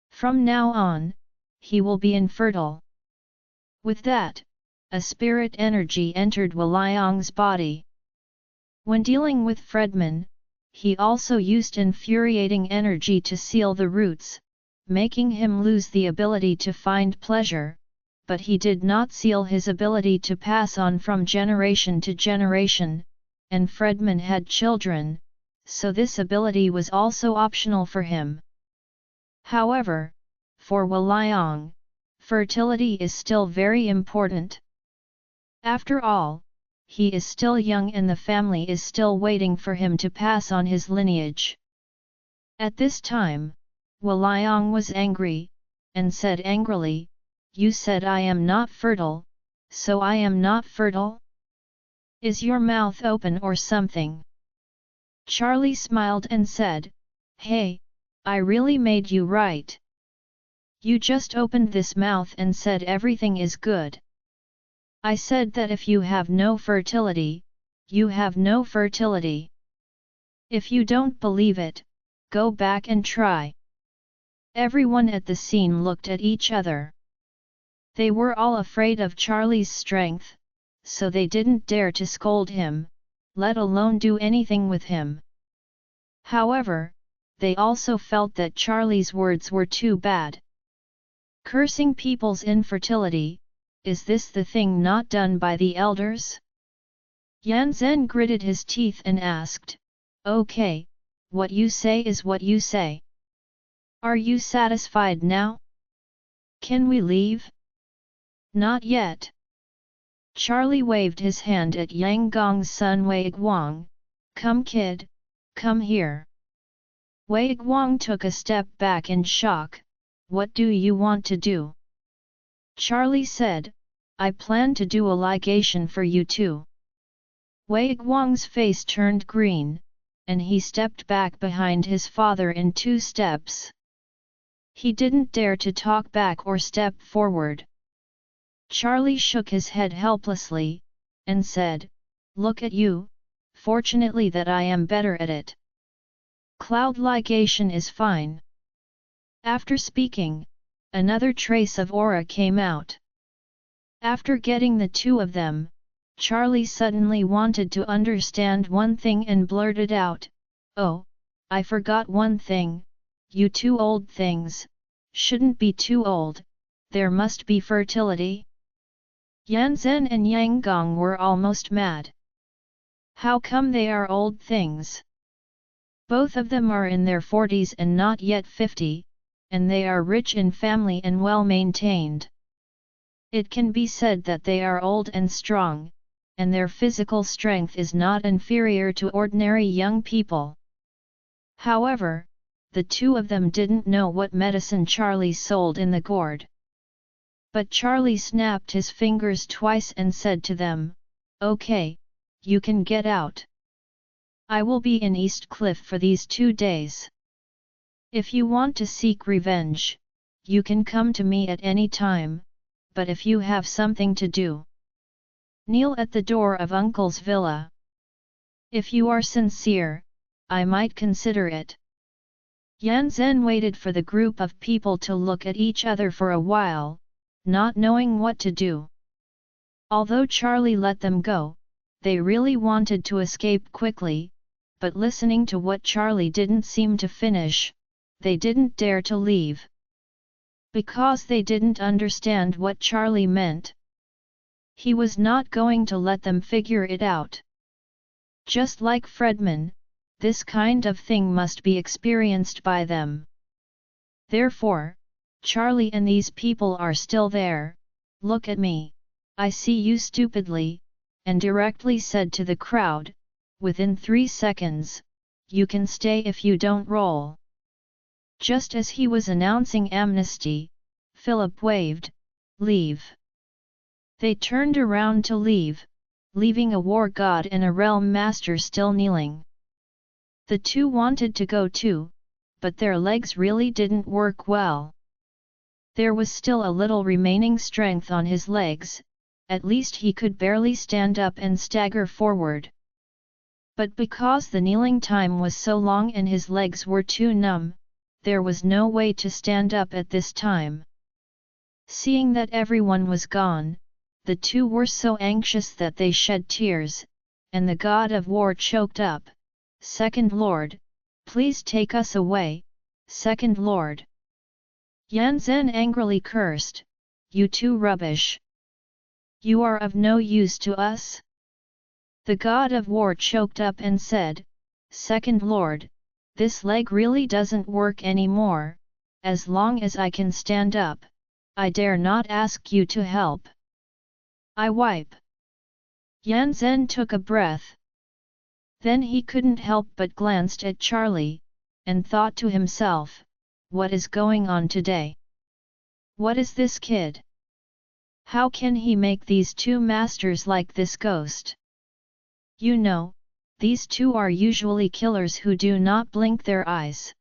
[SPEAKER 1] From now on, he will be infertile. With that, a spirit energy entered Waliang's body. When dealing with Fredman, he also used infuriating energy to seal the roots, making him lose the ability to find pleasure, but he did not seal his ability to pass on from generation to generation, and Fredman had children, so this ability was also optional for him. However, for Waliang, fertility is still very important. After all, he is still young and the family is still waiting for him to pass on his lineage. At this time, Waliang was angry, and said angrily, you said I am not fertile, so I am not fertile? Is your mouth open or something? Charlie smiled and said, hey, I really made you right. You just opened this mouth and said everything is good. I said that if you have no fertility, you have no fertility. If you don't believe it, go back and try. Everyone at the scene looked at each other. They were all afraid of Charlie's strength, so they didn't dare to scold him, let alone do anything with him. However, they also felt that Charlie's words were too bad. Cursing people's infertility, is this the thing not done by the elders? Yan Zhen gritted his teeth and asked, okay, what you say is what you say. Are you satisfied now? Can we leave? Not yet. Charlie waved his hand at Yang Gong's son Wei Guang, come kid, come here. Wei Guang took a step back in shock, what do you want to do? Charlie said, I plan to do a ligation for you too. Wei Guang's face turned green, and he stepped back behind his father in 2 steps. He didn't dare to talk back or step forward. Charlie shook his head helplessly, and said, "Look at you, fortunately that I am better at it. Cloud ligation is fine." After speaking, another trace of aura came out. After getting the two of them, Charlie suddenly wanted to understand one thing and blurted out, "Oh, I forgot one thing, you two old things, shouldn't be too old, there must be fertility." Yan Zhen and Yang Gong were almost mad. How come they are old things? Both of them are in their 40s and not yet 50, and they are rich in family and well maintained. It can be said that they are old and strong, and their physical strength is not inferior to ordinary young people. However, the two of them didn't know what medicine Charlie sold in the gourd. But Charlie snapped his fingers twice and said to them, "Okay, you can get out. I will be in East Cliff for these 2 days. If you want to seek revenge, you can come to me at any time, but if you have something to do, kneel at the door of Uncle's villa. If you are sincere, I might consider it." Yan Zhen waited for the group of people to look at each other for a while, not knowing what to do. Although Charlie let them go, they really wanted to escape quickly, but listening to what Charlie didn't seem to finish, they didn't dare to leave. Because they didn't understand what Charlie meant. He was not going to let them figure it out. Just like Fredman, this kind of thing must be experienced by them. Therefore, Charlie and these people are still there. "Look at me, I see you stupidly," and directly said to the crowd, "Within 3 seconds, you can stay if you don't roll." Just as he was announcing amnesty, Philip waved, "Leave." They turned around to leave, leaving a war god and a realm master still kneeling. The two wanted to go too, but their legs really didn't work well. There was still a little remaining strength on his legs, at least he could barely stand up and stagger forward. But because the kneeling time was so long and his legs were too numb, there was no way to stand up at this time. Seeing that everyone was gone, the two were so anxious that they shed tears, and the god of war choked up, "Second Lord, please take us away, Second Lord." Yan Zhen angrily cursed, "You two rubbish! You are of no use to us." The god of war choked up and said, "Second Lord, this leg really doesn't work anymore, as long as I can stand up, I dare not ask you to help. I wipe." Yan Zhen took a breath. Then he couldn't help but glanced at Charlie, and thought to himself, "What is going on today? What is this kid? How can he make these two masters like this ghost? You know, these two are usually killers who do not blink their eyes.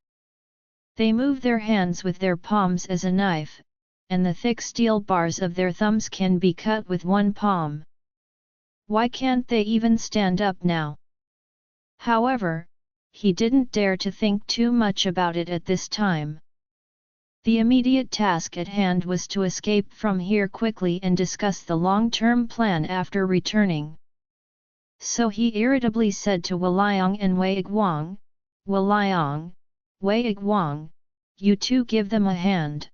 [SPEAKER 1] They move their hands with their palms as a knife, and the thick steel bars of their thumbs can be cut with one palm. Why can't they even stand up now?" However, he didn't dare to think too much about it at this time. The immediate task at hand was to escape from here quickly and discuss the long-term plan after returning. So he irritably said to Waliang and Wei Igwang, "Waliang, Wei Igwang, you two give them a hand."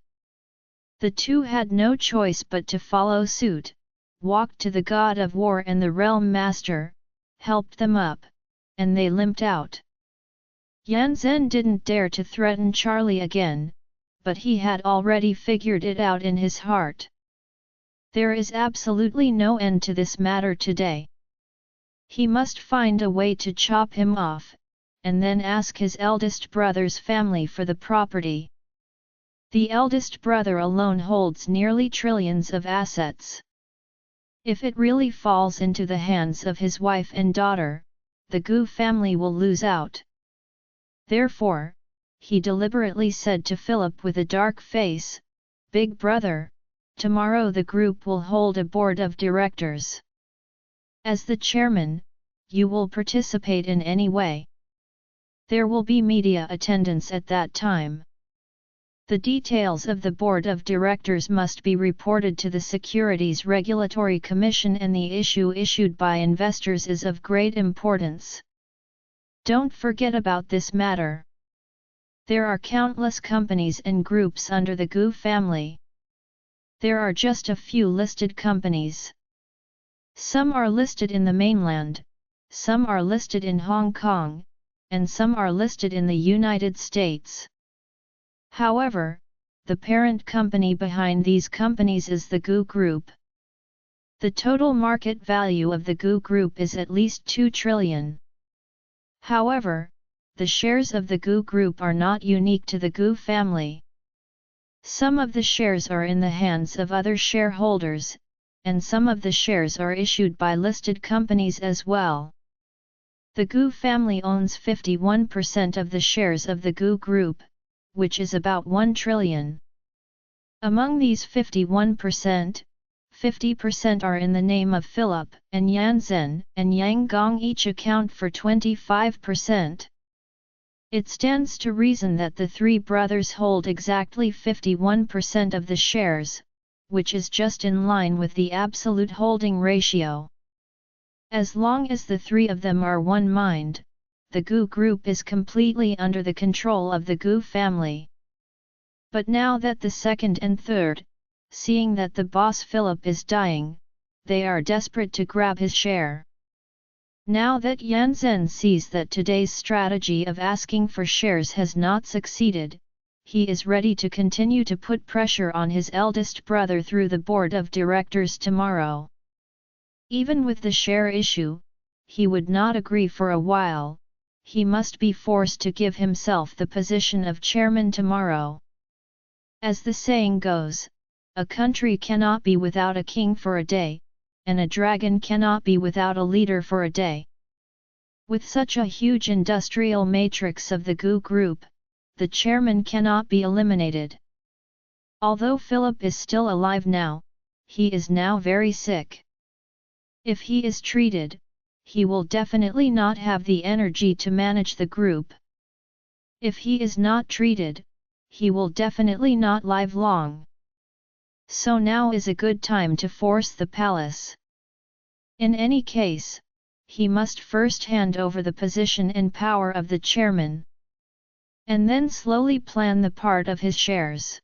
[SPEAKER 1] The two had no choice but to follow suit, walked to the god of war and the realm master, helped them up, and they limped out. Yan Zhen didn't dare to threaten Charlie again, but he had already figured it out in his heart. There is absolutely no end to this matter today. He must find a way to chop him off, and then ask his eldest brother's family for the property. The eldest brother alone holds nearly trillions of assets. If it really falls into the hands of his wife and daughter, the Gu family will lose out. Therefore, he deliberately said to Philip with a dark face, "Big brother, tomorrow the group will hold a board of directors. As the chairman, you will participate in any way. There will be media attendance at that time. The details of the board of directors must be reported to the Securities Regulatory Commission, and the issue issued by investors is of great importance. Don't forget about this matter. There are countless companies and groups under the Gu family. There are just a few listed companies. Some are listed in the mainland, some are listed in Hong Kong, and some are listed in the United States. However, the parent company behind these companies is the Gu Group. The total market value of the Gu Group is at least 2 trillion. However, the shares of the Gu Group are not unique to the Gu family. Some of the shares are in the hands of other shareholders, and some of the shares are issued by listed companies as well. The Gu family owns 51% of the shares of the Gu Group, which is about 1 trillion. Among these 51%, 50% are in the name of Philip and Yan Zhen and Yang Gong, each account for 25%. It stands to reason that the three brothers hold exactly 51% of the shares, which is just in line with the absolute holding ratio. As long as the three of them are one mind, the Gu Group is completely under the control of the Gu family. But now that the second and third, seeing that the boss Philip is dying, they are desperate to grab his share. Now that Yan Zhen sees that today's strategy of asking for shares has not succeeded, he is ready to continue to put pressure on his eldest brother through the board of directors tomorrow. Even with the share issue, he would not agree for a while. He must be forced to give himself the position of chairman tomorrow. As the saying goes, a country cannot be without a king for a day, and a dragon cannot be without a leader for a day. With such a huge industrial matrix of the Gu Group, the chairman cannot be eliminated. Although Philip is still alive now, he is now very sick. If he is treated, he will definitely not have the energy to manage the group. If he is not treated, he will definitely not live long. So now is a good time to force the palace. In any case, he must first hand over the position and power of the chairman, and then slowly plan the part of his shares.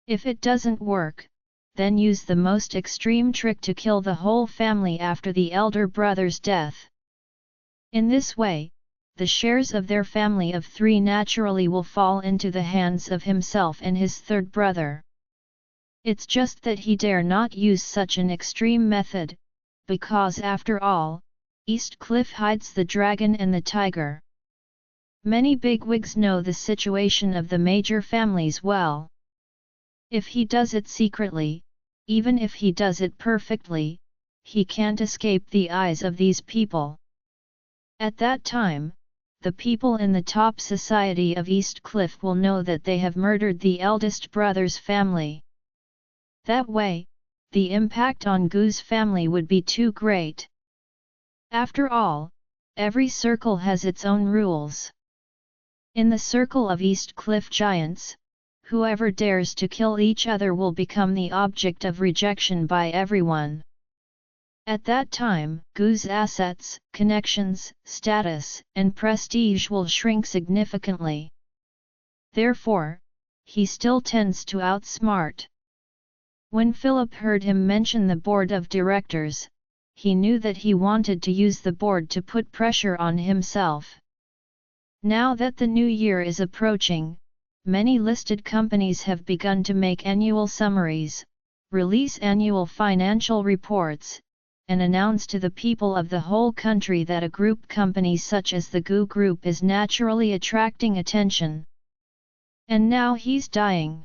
[SPEAKER 1] If it doesn't work, then use the most extreme trick to kill the whole family after the elder brother's death. In this way, the shares of their family of three naturally will fall into the hands of himself and his third brother. It's just that he dare not use such an extreme method, because after all, East Cliff hides the dragon and the tiger. Many bigwigs know the situation of the major families well. If he does it secretly, even if he does it perfectly, he can't escape the eyes of these people. At that time, the people in the top society of East Cliff will know that they have murdered the eldest brother's family. That way, the impact on Gu's family would be too great. After all, every circle has its own rules. In the circle of East Cliff giants, whoever dares to kill each other will become the object of rejection by everyone. At that time, Gu's assets, connections, status, and prestige will shrink significantly. Therefore, he still tends to outsmart. When Philip heard him mention the board of directors, he knew that he wanted to use the board to put pressure on himself. Now that the new year is approaching, many listed companies have begun to make annual summaries, release annual financial reports, and announce to the people of the whole country that a group company such as the Gu Group is naturally attracting attention. And now he's dying.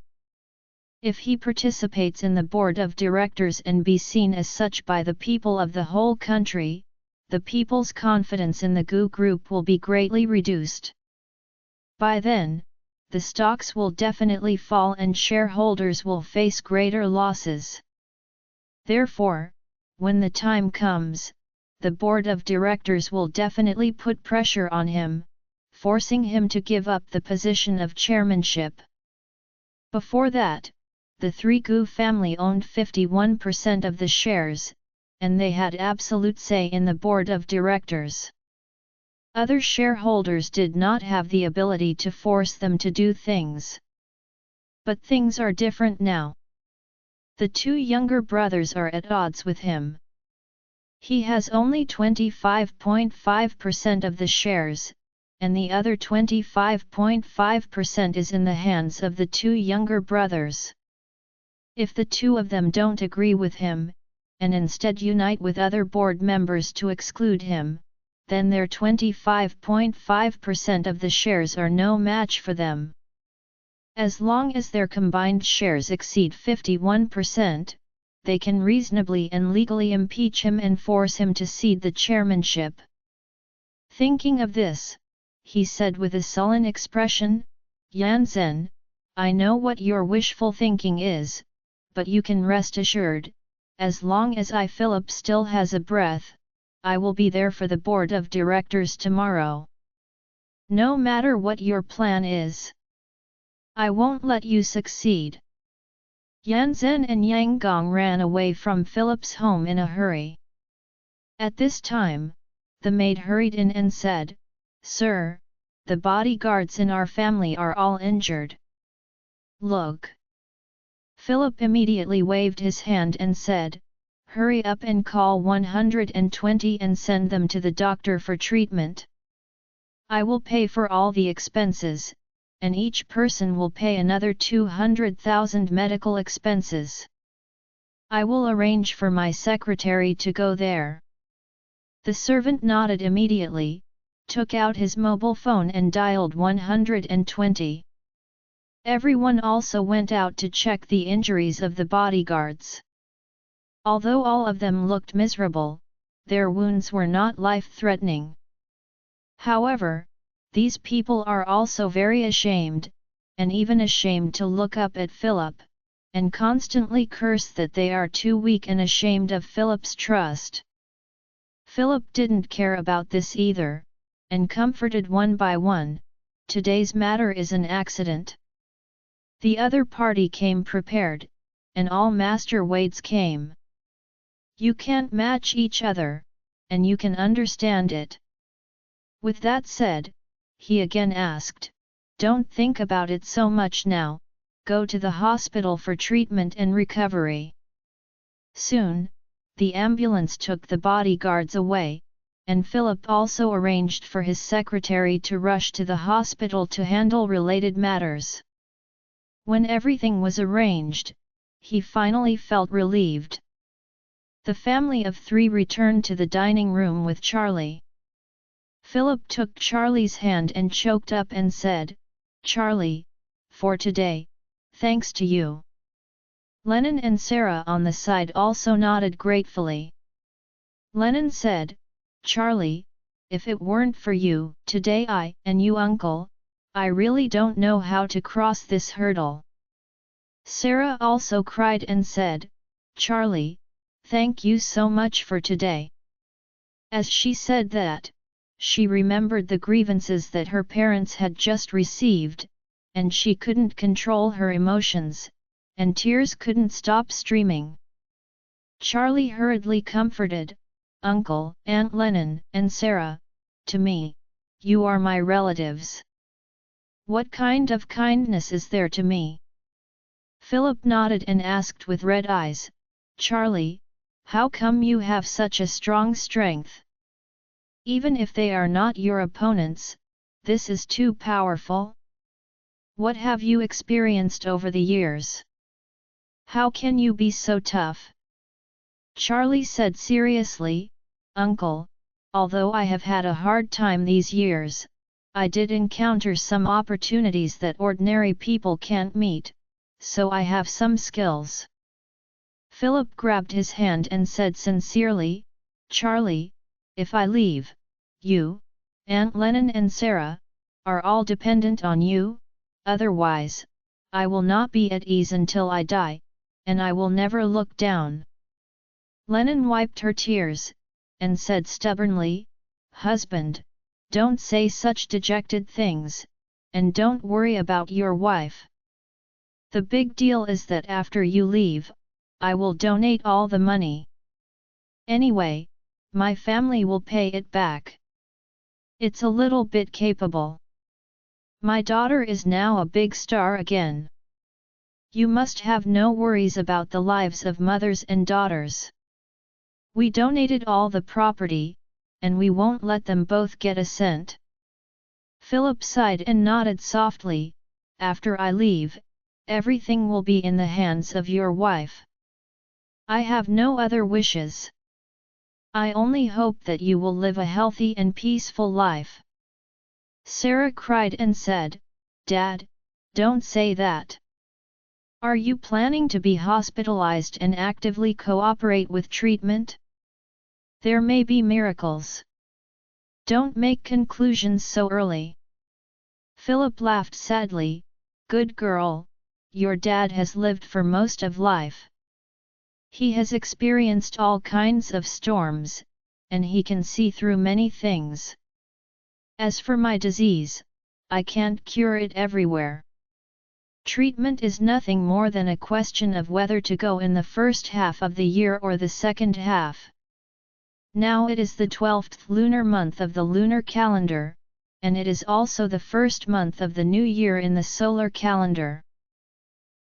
[SPEAKER 1] If he participates in the board of directors and be seen as such by the people of the whole country, the people's confidence in the Gu Group will be greatly reduced. By then, the stocks will definitely fall and shareholders will face greater losses. Therefore, when the time comes, the board of directors will definitely put pressure on him, forcing him to give up the position of chairmanship. Before that, the three Gu family owned 51% of the shares, and they had absolute say in the board of directors. Other shareholders did not have the ability to force them to do things. But things are different now. The two younger brothers are at odds with him. He has only 25.5% of the shares, and the other 25.5% is in the hands of the two younger brothers. If the two of them don't agree with him, and instead unite with other board members to exclude him, then their 25.5% of the shares are no match for them. As long as their combined shares exceed 51%, they can reasonably and legally impeach him and force him to cede the chairmanship. Thinking of this, he said with a sullen expression, "Yan Zhen, I know what your wishful thinking is, but you can rest assured, as long as Philip still has a breath, I will be there for the board of directors tomorrow. No matter what your plan is, I won't let you succeed." Yan Zhen and Yang Gong ran away from Philip's home in a hurry. At this time, the maid hurried in and said, "Sir, the bodyguards in our family are all injured. Look." Philip immediately waved his hand and said, "Hurry up and call 120 and send them to the doctor for treatment. I will pay for all the expenses, and each person will pay another 200,000 medical expenses. I will arrange for my secretary to go there." The servant nodded immediately, took out his mobile phone and dialed 120. Everyone also went out to check the injuries of the bodyguards. Although all of them looked miserable, their wounds were not life-threatening. However, these people are also very ashamed, and even ashamed to look up at Philip, and constantly curse that they are too weak and ashamed of Philip's trust. Philip didn't care about this either, and comforted one by one, "Today's matter is an accident." The other party came prepared, and all master weights came. You can't match each other, and you can understand it. With that said, he again asked, "Don't think about it so much now, go to the hospital for treatment and recovery." Soon, the ambulance took the bodyguards away, and Philip also arranged for his secretary to rush to the hospital to handle related matters. When everything was arranged, he finally felt relieved. The family of three returned to the dining room with Charlie. Philip took Charlie's hand and choked up and said, "Charlie, for today, thanks to you." Lennon and Sarah on the side also nodded gratefully. Lennon said, "Charlie, if it weren't for you, today I and you uncle, I really don't know how to cross this hurdle." Sarah also cried and said, "Charlie, thank you so much for today." As she said that, she remembered the grievances that her parents had just received, and she couldn't control her emotions, and tears couldn't stop streaming. Charlie hurriedly comforted, "Uncle, Aunt Lennon, and Sarah, to me, you are my relatives. What kind of kindness is there to me?" Philip nodded and asked with red eyes, "Charlie, how come you have such a strong strength? Even if they are not your opponents, this is too powerful. What have you experienced over the years? How can you be so tough?" Charlie said seriously, "Uncle, although I have had a hard time these years, I did encounter some opportunities that ordinary people can't meet, so I have some skills." Philip grabbed his hand and said sincerely, "Charlie, if I leave, you, Aunt Lennon and Sarah, are all dependent on you, otherwise, I will not be at ease until I die, and I will never look down." Lennon wiped her tears, and said stubbornly, "Husband, don't say such dejected things, and don't worry about your wife. The big deal is that after you leave, I will donate all the money. Anyway, my family will pay it back. It's a little bit capable. My daughter is now a big star again. You must have no worries about the lives of mothers and daughters. We donated all the property, and we won't let them both get a cent." Philip sighed and nodded softly, "After I leave, everything will be in the hands of your wife. I have no other wishes. I only hope that you will live a healthy and peaceful life." Sarah cried and said, "Dad, don't say that. Are you planning to be hospitalized and actively cooperate with treatment? There may be miracles. Don't make conclusions so early." Philip laughed sadly, "Good girl, your dad has lived for most of life. He has experienced all kinds of storms, and he can see through many things. As for my disease, I can't cure it everywhere. Treatment is nothing more than a question of whether to go in the first half of the year or the second half. Now it is the 12th lunar month of the lunar calendar, and it is also the first month of the new year in the solar calendar.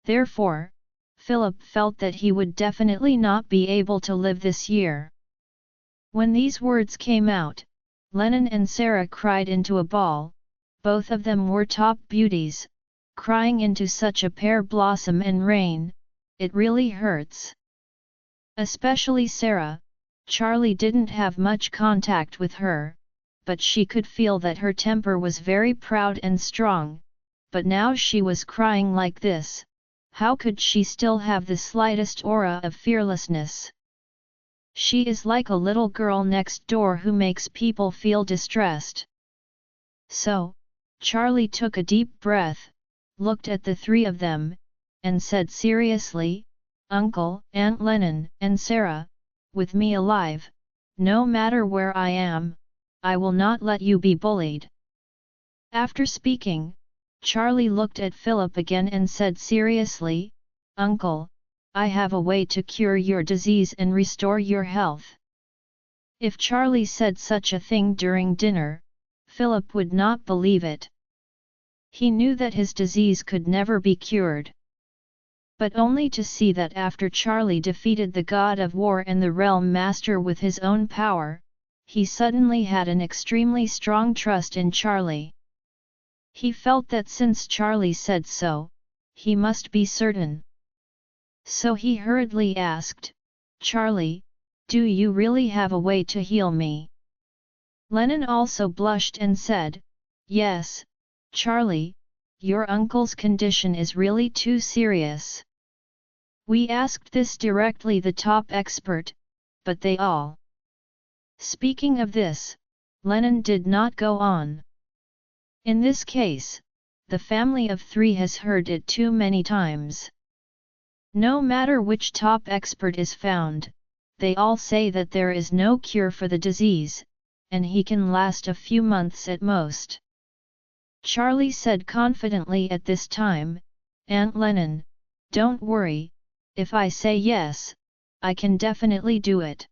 [SPEAKER 1] Therefore, Philip felt that he would definitely not be able to live this year." When these words came out, Lennon and Sarah cried into a ball. Both of them were top beauties. Crying into such a pear blossom and rain, it really hurts. Especially Sarah. Charlie didn't have much contact with her, but she could feel that her temper was very proud and strong, but now she was crying like this. How could she still have the slightest aura of fearlessness? She is like a little girl next door who makes people feel distressed. So, Charlie took a deep breath, looked at the three of them, and said seriously, "Uncle, Aunt Lennon, and Sarah, with me alive, no matter where I am, I will not let you be bullied." After speaking, Charlie looked at Philip again and said seriously, "Uncle, I have a way to cure your disease and restore your health." If Charlie said such a thing during dinner, Philip would not believe it. He knew that his disease could never be cured. But only to see that after Charlie defeated the god of war and the realm master with his own power, he suddenly had an extremely strong trust in Charlie. He felt that since Charlie said so, he must be certain. So he hurriedly asked, "Charlie, do you really have a way to heal me?" Lennon also blushed and said, "Yes, Charlie, your uncle's condition is really too serious. We asked this directly the top expert, but they all." Speaking of this, Lennon did not go on. In this case, the family of three has heard it too many times. No matter which top expert is found, they all say that there is no cure for the disease, and he can last a few months at most. Charlie said confidently at this time, "Aunt Lennon, don't worry, if I say yes, I can definitely do it."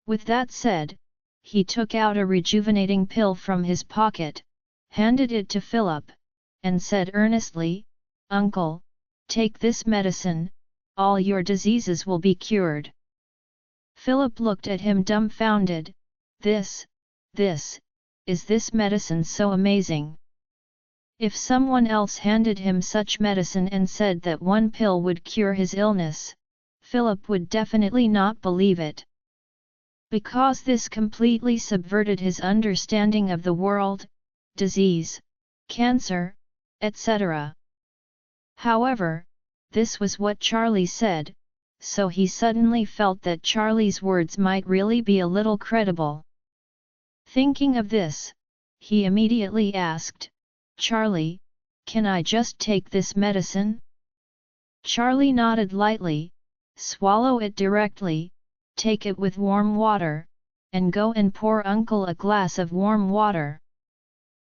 [SPEAKER 1] With that said, he took out a rejuvenating pill from his pocket, handed it to Philip, and said earnestly, "Uncle, take this medicine, all your diseases will be cured." Philip looked at him dumbfounded. Is this medicine so amazing? If someone else handed him such medicine and said that one pill would cure his illness, Philip would definitely not believe it. Because this completely subverted his understanding of the world, disease, cancer, etc. However, this was what Charlie said, so he suddenly felt that Charlie's words might really be a little credible. Thinking of this, he immediately asked, "Charlie, can I just take this medicine?" Charlie nodded lightly, "Swallow it directly, take it with warm water, and go and pour Uncle a glass of warm water."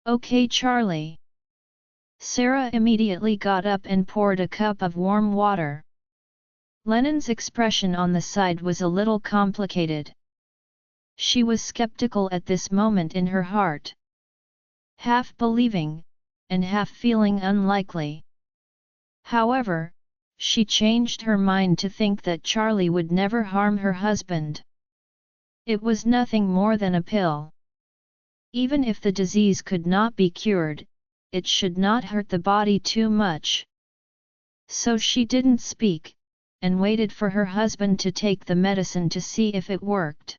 [SPEAKER 1] "Okay, Charlie." Sarah immediately got up and poured a cup of warm water. Lennon's expression on the side was a little complicated. She was skeptical at this moment in her heart. Half believing, and half feeling unlikely. However, she changed her mind to think that Charlie would never harm her husband. It was nothing more than a pill. Even if the disease could not be cured, it should not hurt the body too much. So she didn't speak, and waited for her husband to take the medicine to see if it worked.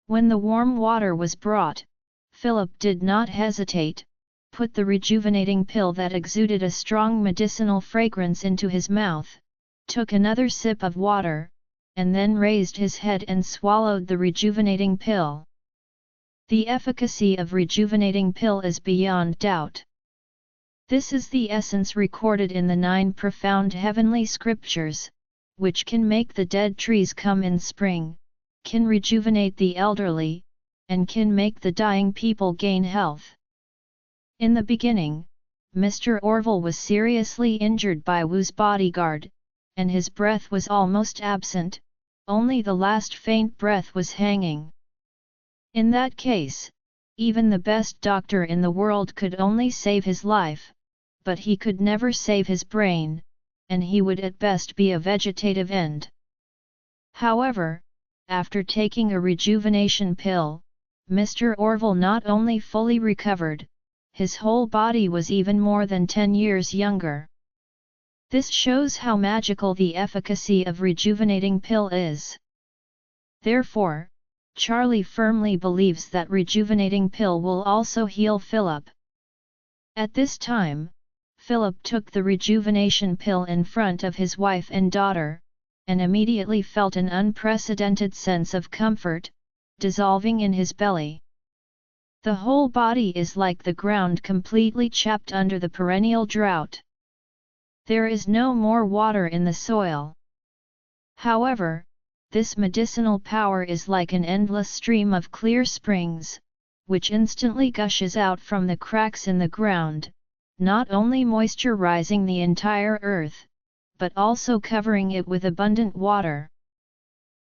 [SPEAKER 1] When the warm water was brought, Philip did not hesitate, put the rejuvenating pill that exuded a strong medicinal fragrance into his mouth, took another sip of water, and then raised his head and swallowed the rejuvenating pill. The efficacy of rejuvenating pill is beyond doubt. This is the essence recorded in the 9 profound heavenly scriptures, which can make the dead trees come in spring, can rejuvenate the elderly, and can make the dying people gain health. In the beginning, Mr. Orville was seriously injured by Wu's bodyguard, and his breath was almost absent, only the last faint breath was hanging. In that case, even the best doctor in the world could only save his life, but he could never save his brain, and he would at best be a vegetative end. However, after taking a rejuvenation pill, Mr. Orville not only fully recovered, his whole body was even more than 10 years younger. This shows how magical the efficacy of rejuvenating pill is. Therefore, Charlie firmly believes that rejuvenating pill will also heal Philip. At this time, Philip took the rejuvenation pill in front of his wife and daughter, and immediately felt an unprecedented sense of comfort, dissolving in his belly. The whole body is like the ground completely chapped under the perennial drought. There is no more water in the soil. However, this medicinal power is like an endless stream of clear springs, which instantly gushes out from the cracks in the ground, not only moisturizing the entire earth, but also covering it with abundant water.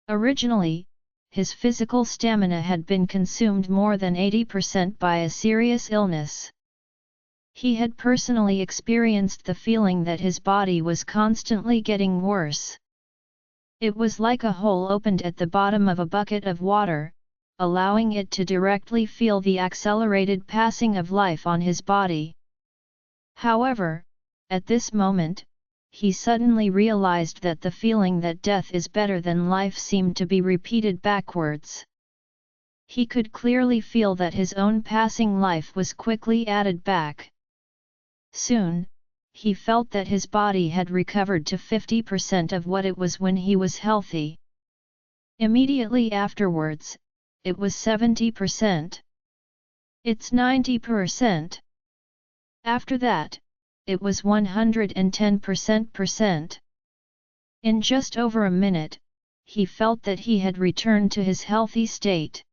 [SPEAKER 1] Originally, his physical stamina had been consumed more than 80% by a serious illness. He had personally experienced the feeling that his body was constantly getting worse. It was like a hole opened at the bottom of a bucket of water, allowing it to directly feel the accelerated passing of life on his body. However, at this moment, he suddenly realized that the feeling that death is better than life seemed to be repeated backwards. He could clearly feel that his own passing life was quickly added back. Soon, he felt that his body had recovered to 50% of what it was when he was healthy. Immediately afterwards, it was 70%. It's 90%. After that, it was 110%. In just over a minute, he felt that he had returned to his healthy state.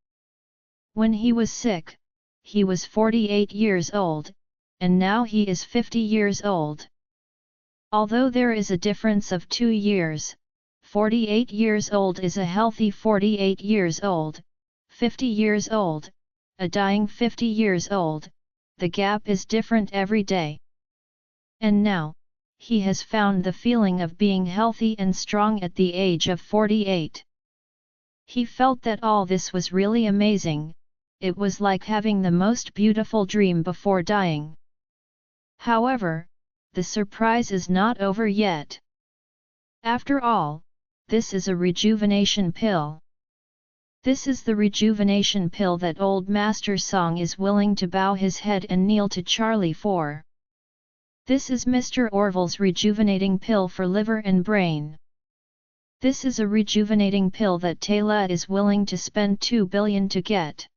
[SPEAKER 1] When he was sick, he was 48 years old, and now he is 50 years old. Although there is a difference of 2 years, 48 years old is a healthy 48 years old, 50 years old, a dying 50 years old, the gap is different every day. And now, he has found the feeling of being healthy and strong at the age of 48. He felt that all this was really amazing, it was like having the most beautiful dream before dying. However, the surprise is not over yet. After all, this is a rejuvenation pill. This is the rejuvenation pill that old Master Song is willing to bow his head and kneel to Charlie for. This is Mr. Orville's rejuvenating pill for liver and brain. This is a rejuvenating pill that Taylor is willing to spend 2 billion to get.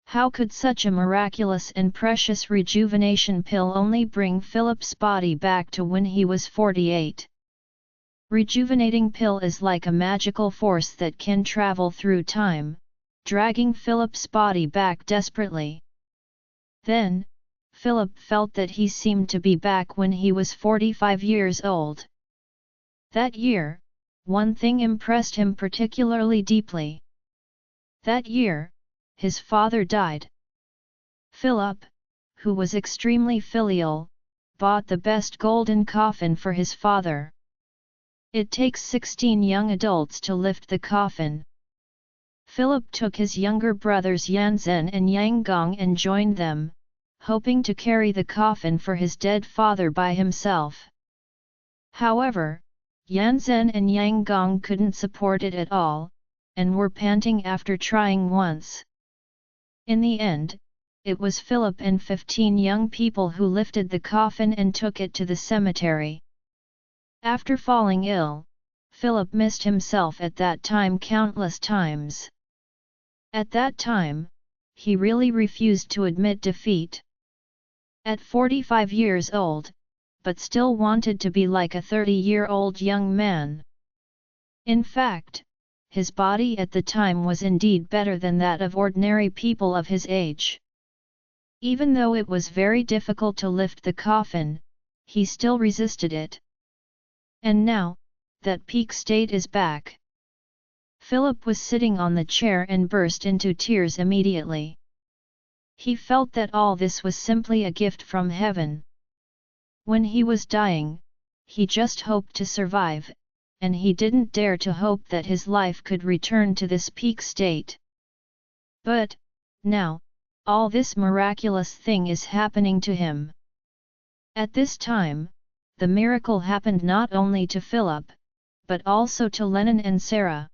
[SPEAKER 1] How could such a miraculous and precious rejuvenation pill only bring Philip's body back to when he was 48? Rejuvenating pill is like a magical force that can travel through time, dragging Philip's body back desperately. Then, Philip felt that he seemed to be back when he was 45 years old. That year, one thing impressed him particularly deeply. That year, his father died. Philip, who was extremely filial, bought the best golden coffin for his father. It takes 16 young adults to lift the coffin. Philip took his younger brothers Yan Zhen and Yang Gong and joined them, hoping to carry the coffin for his dead father by himself. However, Yan Zhen and Yang Gong couldn't support it at all, and were panting after trying once. In the end, it was Philip and 15 young people who lifted the coffin and took it to the cemetery. After falling ill, Philip missed himself at that time countless times. At that time, he really refused to admit defeat. At 45 years old, but still wanted to be like a 30-year-old young man. In fact, his body at the time was indeed better than that of ordinary people of his age. Even though it was very difficult to lift the coffin, he still resisted it. And now, that peak state is back. Philip was sitting on the chair and burst into tears immediately. He felt that all this was simply a gift from heaven. When he was dying, he just hoped to survive, and he didn't dare to hope that his life could return to this peak state. But, now, all this miraculous thing is happening to him. At this time, the miracle happened not only to Philip, but also to Lennon and Sarah.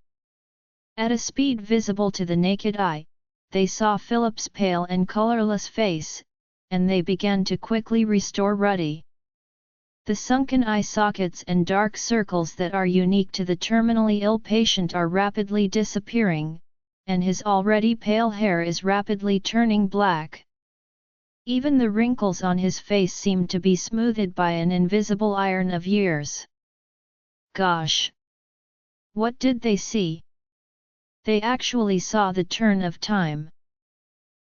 [SPEAKER 1] At a speed visible to the naked eye, they saw Philip's pale and colorless face, and they began to quickly restore ruddy. The sunken eye sockets and dark circles that are unique to the terminally ill patient are rapidly disappearing, and his already pale hair is rapidly turning black. Even the wrinkles on his face seemed to be smoothed by an invisible iron of years. Gosh! What did they see? They actually saw the turn of time.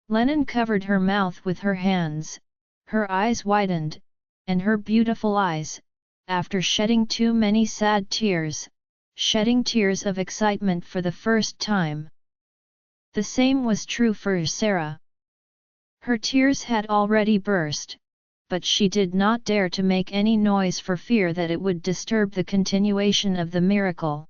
[SPEAKER 1] Lennon covered her mouth with her hands, her eyes widened, and her beautiful eyes, after shedding too many sad tears, shedding tears of excitement for the first time. The same was true for Sarah. Her tears had already burst, but she did not dare to make any noise for fear that it would disturb the continuation of the miracle.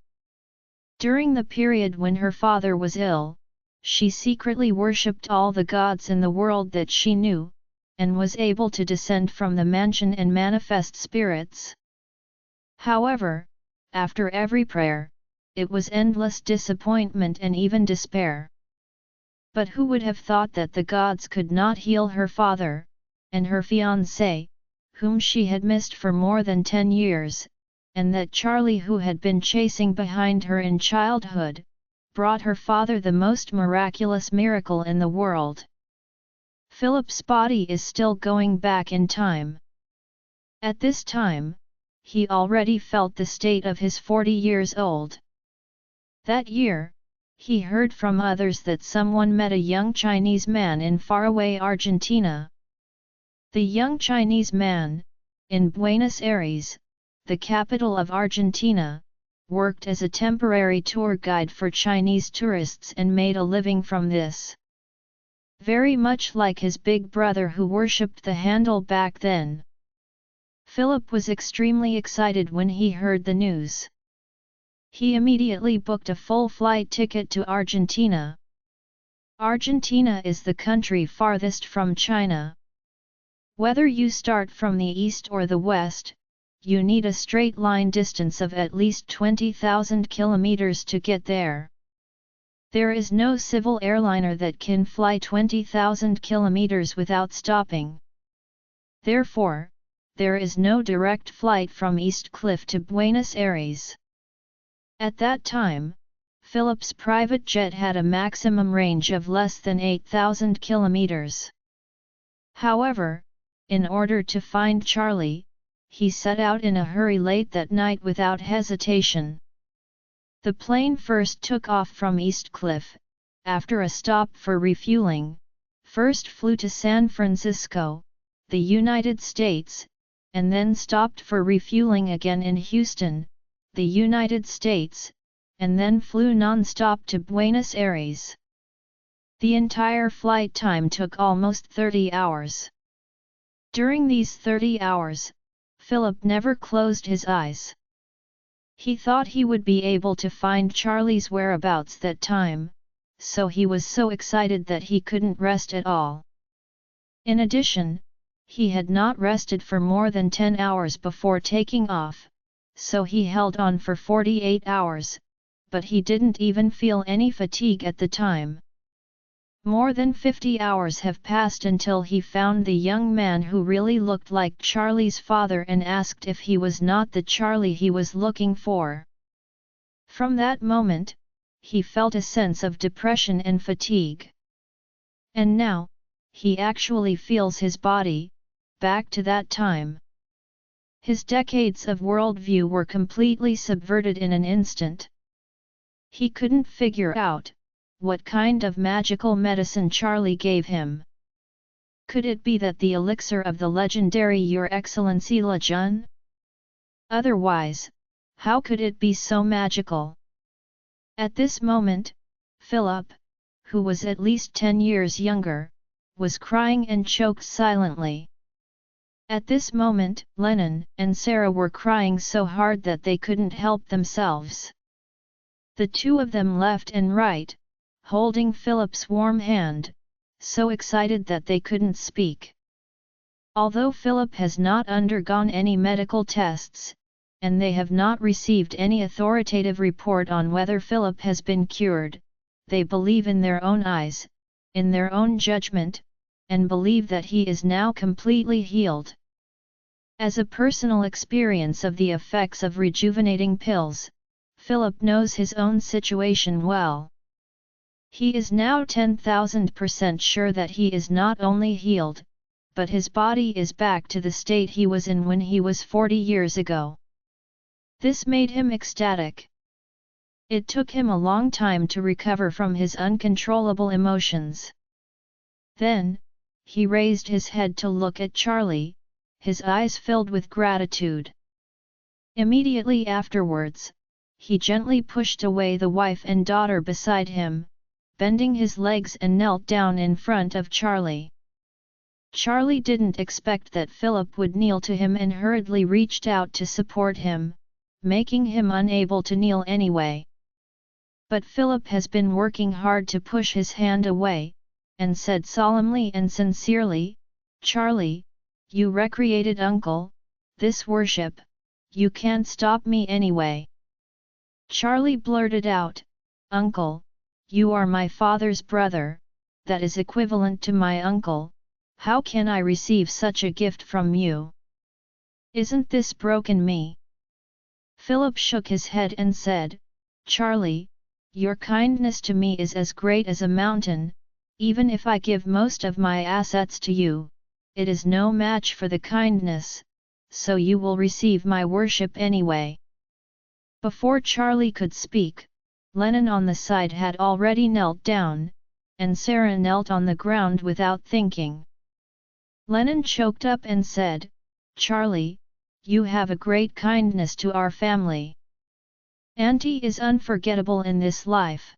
[SPEAKER 1] During the period when her father was ill, she secretly worshipped all the gods in the world that she knew, and was able to descend from the mansion and manifest spirits. However, after every prayer, it was endless disappointment and even despair. But who would have thought that the gods could not heal her father, and her fiancé, whom she had missed for more than 10 years, and that Charlie, who had been chasing behind her in childhood, brought her father the most miraculous miracle in the world. Philip's body is still going back in time. At this time, he already felt the state of his 40 years old. That year, he heard from others that someone met a young Chinese man in faraway Argentina. The young Chinese man, in Buenos Aires, the capital of Argentina, worked as a temporary tour guide for Chinese tourists and made a living from this. Very much like his big brother who worshipped the handle back then. Philip was extremely excited when he heard the news. He immediately booked a full flight ticket to Argentina. Argentina is the country farthest from China. Whether you start from the east or the west, you need a straight line distance of at least 20,000 kilometers to get there. There is no civil airliner that can fly 20,000 kilometers without stopping. Therefore, there is no direct flight from East Cliff to Buenos Aires. At that time, Philip's private jet had a maximum range of less than 8,000 kilometers. However, in order to find Charlie, he set out in a hurry late that night without hesitation. The plane first took off from East Cliff, after a stop for refueling, first flew to San Francisco, the United States, and then stopped for refueling again in Houston, the United States, and then flew non-stop to Buenos Aires. The entire flight time took almost 30 hours. During these 30 hours, Philip never closed his eyes. He thought he would be able to find Charlie's whereabouts that time, so he was so excited that he couldn't rest at all. In addition, he had not rested for more than 10 hours before taking off, so he held on for 48 hours, but he didn't even feel any fatigue at the time. More than 50 hours have passed until he found the young man who really looked like Charlie's father and asked if he was not the Charlie he was looking for. From that moment, he felt a sense of depression and fatigue. And now, he actually feels his body, back to that time. His decades of worldview were completely subverted in an instant. He couldn't figure out what kind of magical medicine Charlie gave him. Could it be that the elixir of the legendary Your Excellency La Jun? Otherwise, how could it be so magical? At this moment, Philip, who was at least 10 years younger, was crying and choked silently. At this moment, Lennon and Sarah were crying so hard that they couldn't help themselves. The two of them left and right, holding Philip's warm hand, so excited that they couldn't speak. Although Philip has not undergone any medical tests, and they have not received any authoritative report on whether Philip has been cured, they believe in their own eyes, in their own judgment, and believe that he is now completely healed. As a personal experience of the effects of rejuvenating pills, Philip knows his own situation well. He is now 10,000% sure that he is not only healed, but his body is back to the state he was in when he was 40 years ago. This made him ecstatic. It took him a long time to recover from his uncontrollable emotions. Then, he raised his head to look at Charlie, his eyes filled with gratitude. Immediately afterwards, he gently pushed away the wife and daughter beside him, bending his legs and knelt down in front of Charlie. Charlie didn't expect that Philip would kneel to him and hurriedly reached out to support him, making him unable to kneel anyway. But Philip has been working hard to push his hand away, and said solemnly and sincerely, "Charlie, you recreated uncle, this worship, you can't stop me anyway." Charlie blurted out, "Uncle, you are my father's brother, that is equivalent to my uncle, how can I receive such a gift from you? Isn't this broken me?" Philip shook his head and said, "Charlie, your kindness to me is as great as a mountain, even if I give most of my assets to you, it is no match for the kindness, so you will receive my worship anyway." Before Charlie could speak, Lennon on the side had already knelt down, and Sarah knelt on the ground without thinking. Lennon choked up and said, "Charlie, you have a great kindness to our family. Auntie is unforgettable in this life."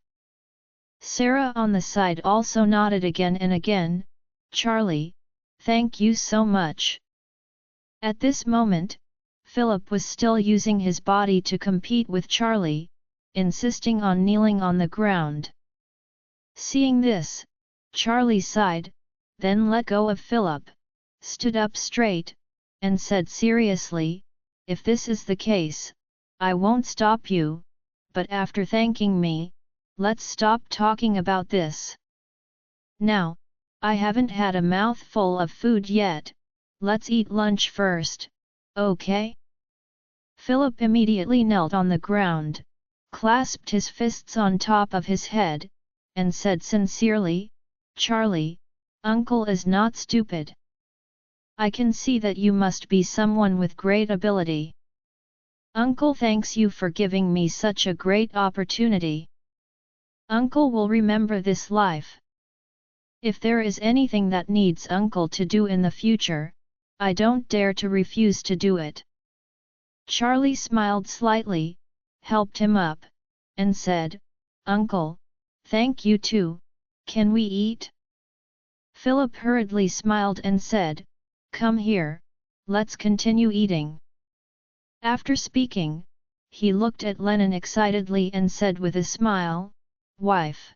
[SPEAKER 1] Sarah on the side also nodded again and again, "Charlie, thank you so much." At this moment, Philip was still using his body to compete with Charlie, insisting on kneeling on the ground. Seeing this, Charlie sighed, then let go of Philip, stood up straight, and said seriously, "If this is the case, I won't stop you, but after thanking me, let's stop talking about this. Now, I haven't had a mouthful of food yet, let's eat lunch first, okay?" Philip immediately knelt on the ground, clasped his fists on top of his head, and said sincerely, "Charlie, uncle is not stupid. I can see that you must be someone with great ability. Uncle thanks you for giving me such a great opportunity." Uncle will remember this life. If there is anything that needs Uncle to do in the future, I don't dare to refuse to do it. Charlie smiled slightly, helped him up, and said, Uncle, thank you too, can we eat? Philip hurriedly smiled and said, Come here, let's continue eating. After speaking, he looked at Lennon excitedly and said with a smile, Wife,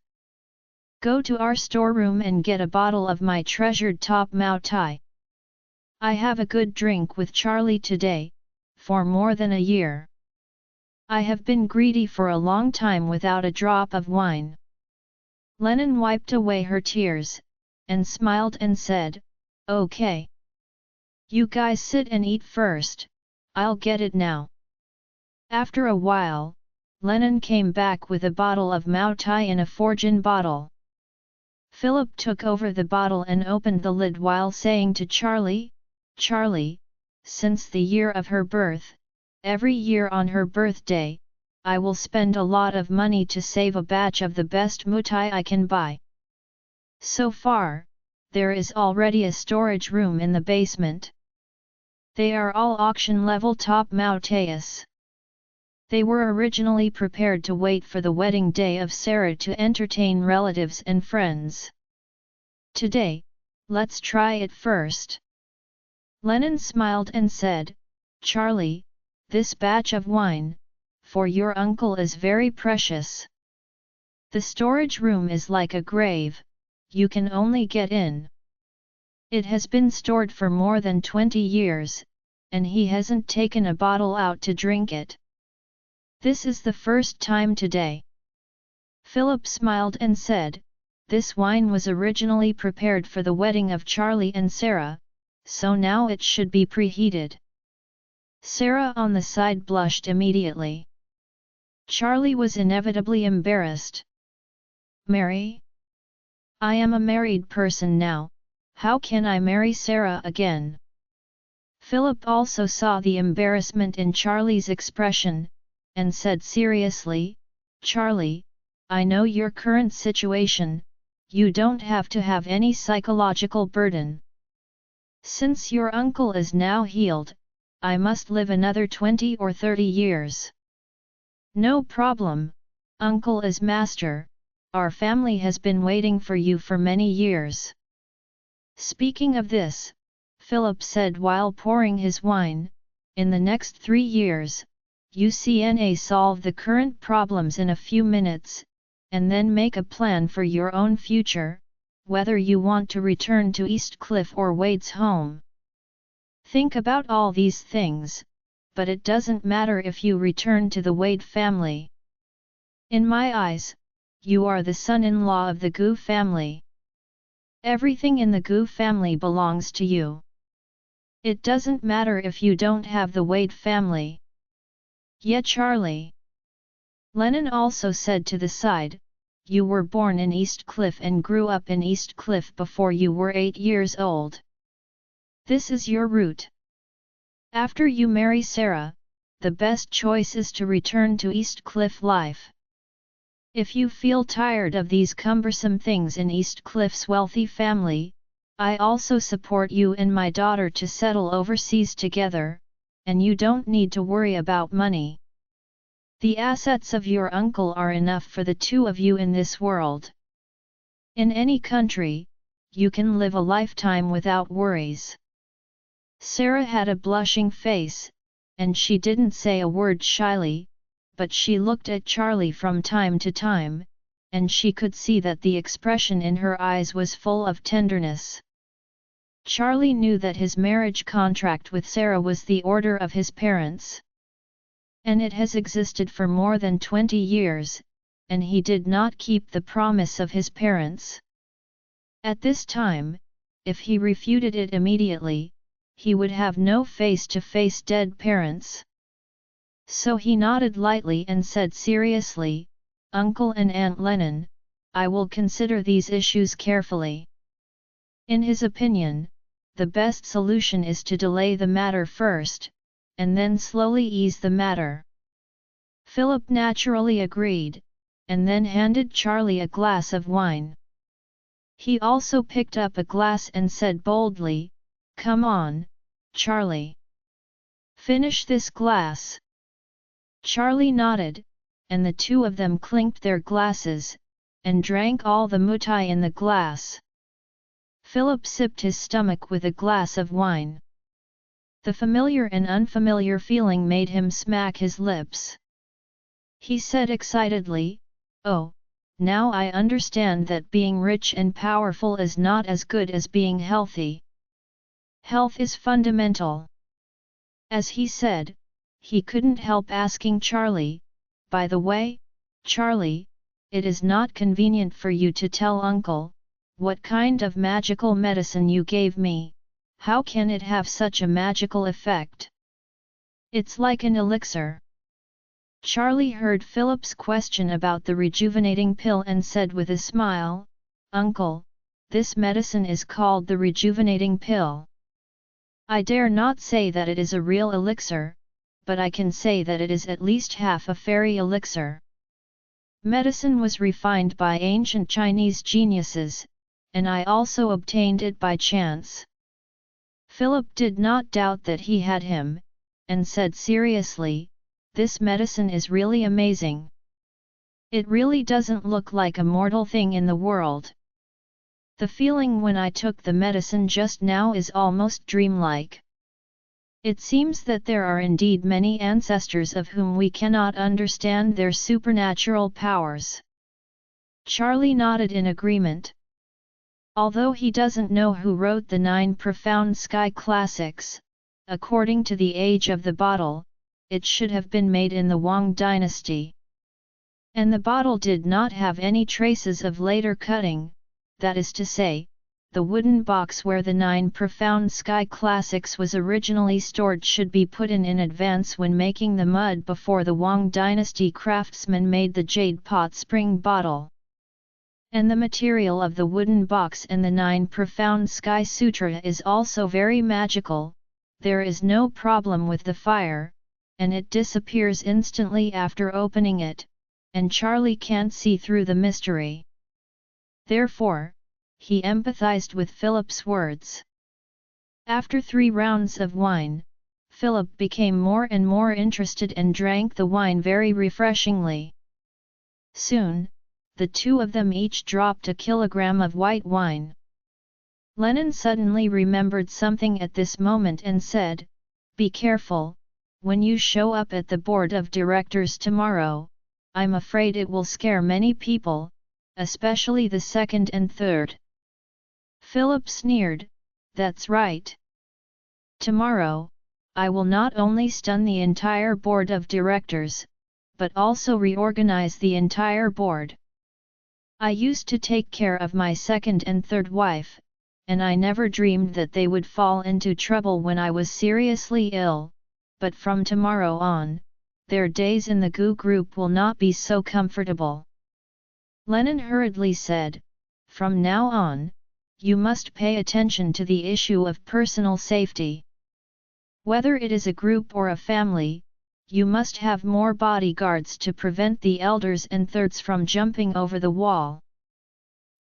[SPEAKER 1] go to our storeroom and get a bottle of my treasured top Mao Tai. I have a good drink with Charlie today, for more than a year. I have been greedy for a long time without a drop of wine. Lennon wiped away her tears, and smiled and said, Okay. You guys sit and eat first, I'll get it now. After a while, Lennon came back with a bottle of Mao Tai in a fortune bottle. Philip took over the bottle and opened the lid while saying to Charlie, Charlie, since the year of her birth, every year on her birthday, I will spend a lot of money to save a batch of the best mutai I can buy. So far, there is already a storage room in the basement. They are all auction-level top Mao Tais. They were originally prepared to wait for the wedding day of Sarah to entertain relatives and friends. Today, let's try it first. Lennon smiled and said, Charlie, this batch of wine, for your uncle is very precious. The storage room is like a grave, you can only get in. It has been stored for more than 20 years, and he hasn't taken a bottle out to drink it. This is the first time today. Philip smiled and said, This wine was originally prepared for the wedding of Charlie and Sarah, so now it should be preheated. Sarah on the side blushed immediately. Charlie was inevitably embarrassed. Marry? I am a married person now, how can I marry Sarah again? Philip also saw the embarrassment in Charlie's expression, and said seriously, Charlie, I know your current situation, you don't have to have any psychological burden. Since your uncle is now healed, I must live another 20 or 30 years. No problem, uncle is master, our family has been waiting for you for many years. Speaking of this, Philip said while pouring his wine, in the next 3 years, UCNA solve the current problems in a few minutes, and then make a plan for your own future, whether you want to return to East Cliff or Wade's home. Think about all these things, but it doesn't matter if you return to the Wade family. In my eyes, you are the son-in-law of the Gu family. Everything in the Gu family belongs to you. It doesn't matter if you don't have the Wade family. Yeah, Charlie. Lennon also said to the side, you were born in East Cliff and grew up in East Cliff before you were 8 years old. This is your route. After you marry Sarah, the best choice is to return to East Cliff life. If you feel tired of these cumbersome things in East Cliff's wealthy family, I also support you and my daughter to settle overseas together, and you don't need to worry about money. The assets of your uncle are enough for the two of you in this world. In any country, you can live a lifetime without worries. Sarah had a blushing face, and she didn't say a word shyly, but she looked at Charlie from time to time, and she could see that the expression in her eyes was full of tenderness. Charlie knew that his marriage contract with Sarah was the order of his parents. And it has existed for more than 20 years, and he did not keep the promise of his parents. At this time, if he refuted it immediately, he would have no face-to-face dead parents. So he nodded lightly and said seriously, Uncle and Aunt Lennon, I will consider these issues carefully. In his opinion, the best solution is to delay the matter first, and then slowly ease the matter. Philip naturally agreed, and then handed Charlie a glass of wine. He also picked up a glass and said boldly, "Come on, Charlie. Finish this glass." Charlie nodded, and the two of them clinked their glasses, and drank all the mutai in the glass. Philip sipped his stomach with a glass of wine. The familiar and unfamiliar feeling made him smack his lips. He said excitedly, "Oh, now I understand that being rich and powerful is not as good as being healthy. Health is fundamental." As he said, he couldn't help asking Charlie, "By the way, Charlie, it is not convenient for you to tell Uncle, what kind of magical medicine you gave me. How can it have such a magical effect?" "It's like an elixir." Charlie heard Philip's question about the rejuvenating pill and said with a smile, "Uncle, this medicine is called the rejuvenating pill. I dare not say that it is a real elixir, but I can say that it is at least half a fairy elixir. Medicine was refined by ancient Chinese geniuses, and I also obtained it by chance." Philip did not doubt that he had him, and said seriously, "This medicine is really amazing. It really doesn't look like a mortal thing in the world. The feeling when I took the medicine just now is almost dreamlike. It seems that there are indeed many ancestors of whom we cannot understand their supernatural powers." Charlie nodded in agreement. Although he doesn't know who wrote the 9 profound sky classics, according to the age of the bottle, it should have been made in the Wang dynasty. And the bottle did not have any traces of later cutting, that is to say, the wooden box where the 9 profound sky classics was originally stored should be put in advance when making the mud before the Wang dynasty craftsman made the jade pot spring bottle. And the material of the wooden box and the 9 profound sky sutra is also very magical. There is no problem with the fire, and it disappears instantly after opening it, and Charlie can't see through the mystery. Therefore, he empathized with Philip's words. After 3 rounds of wine, Philip became more and more interested and drank the wine very refreshingly. Soon, the two of them each dropped a kilogram of white wine. Lennon suddenly remembered something at this moment and said, "Be careful, when you show up at the board of directors tomorrow, I'm afraid it will scare many people, especially the second and third." Philip sneered, "That's right. Tomorrow, I will not only stun the entire board of directors, but also reorganize the entire board. I used to take care of my second and third wife, and I never dreamed that they would fall into trouble when I was seriously ill, but from tomorrow on, their days in the Gu group will not be so comfortable." Lennon hurriedly said, "From now on, you must pay attention to the issue of personal safety. Whether it is a group or a family, you must have more bodyguards to prevent the elders and thirds from jumping over the wall."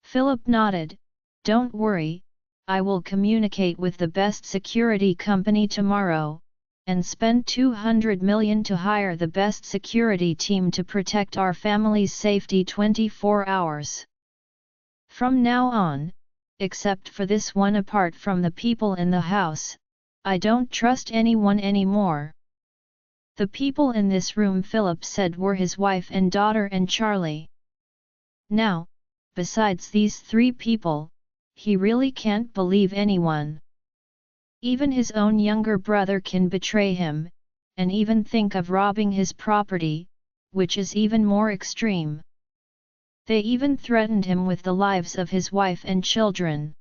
[SPEAKER 1] Philip nodded, "Don't worry, I will communicate with the best security company tomorrow, and spend 200 million to hire the best security team to protect our family's safety 24 hours. From now on, except for this one apart from the people in the house, I don't trust anyone anymore." The people in this room Philip said were his wife and daughter and Charlie. Now, besides these 3 people, he really can't believe anyone. Even his own younger brother can betray him, and even think of robbing his property, which is even more extreme. They even threatened him with the lives of his wife and children.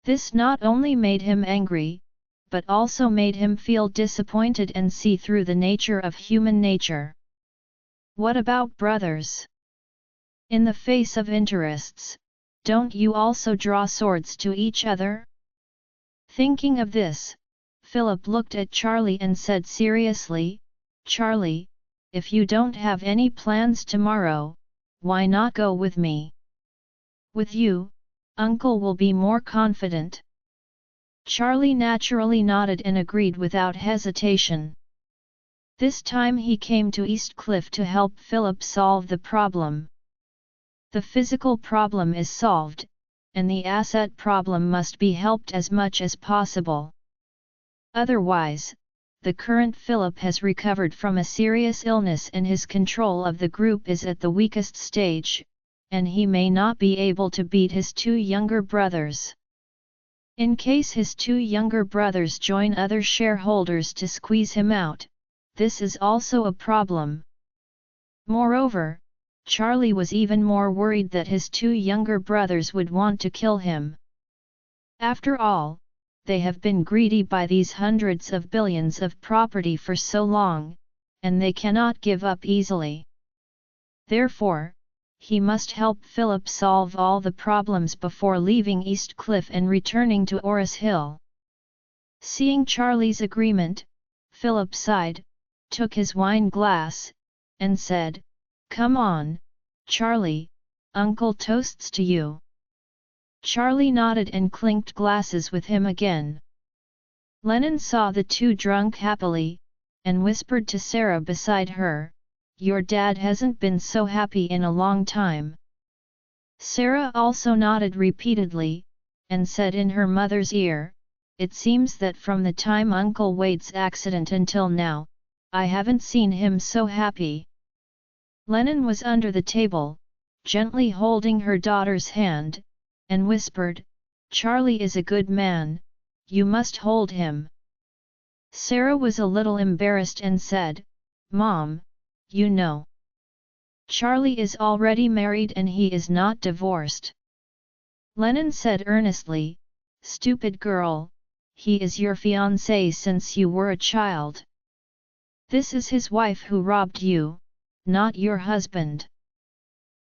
[SPEAKER 1] This not only made him angry, but also made him feel disappointed and see through the nature of human nature. What about brothers? In the face of interests, don't you also draw swords to each other? Thinking of this, Philip looked at Charlie and said seriously, "Charlie, if you don't have any plans tomorrow, why not go with me? With you, Uncle will be more confident. Charlie naturally nodded and agreed without hesitation. This time he came to East Cliff to help Philip solve the problem. The physical problem is solved, and the asset problem must be helped as much as possible. Otherwise, the current Philip has recovered from a serious illness and his control of the group is at the weakest stage, and he may not be able to beat his two younger brothers. In case his two younger brothers join other shareholders to squeeze him out, this is also a problem. Moreover, Charlie was even more worried that his two younger brothers would want to kill him. After all, they have been greedy by these hundreds of billions of property for so long, and they cannot give up easily. Therefore, he must help Philip solve all the problems before leaving East Cliff and returning to Oris Hill. Seeing Charlie's agreement, Philip sighed, took his wine glass, and said, "Come on, Charlie, Uncle toasts to you." Charlie nodded and clinked glasses with him again. Lennon saw the two drunk happily, and whispered to Sarah beside her, "Your dad hasn't been so happy in a long time." Sarah also nodded repeatedly, and said in her mother's ear, "It seems that from the time Uncle Wade's accident until now, I haven't seen him so happy." Lennon was under the table, gently holding her daughter's hand, and whispered, "Charlie is a good man, you must hold him." Sarah was a little embarrassed and said, "Mom, you know. Charlie is already married and he is not divorced." Lennon said earnestly, "Stupid girl, he is your fiancé since you were a child. This is his wife who robbed you, not your husband."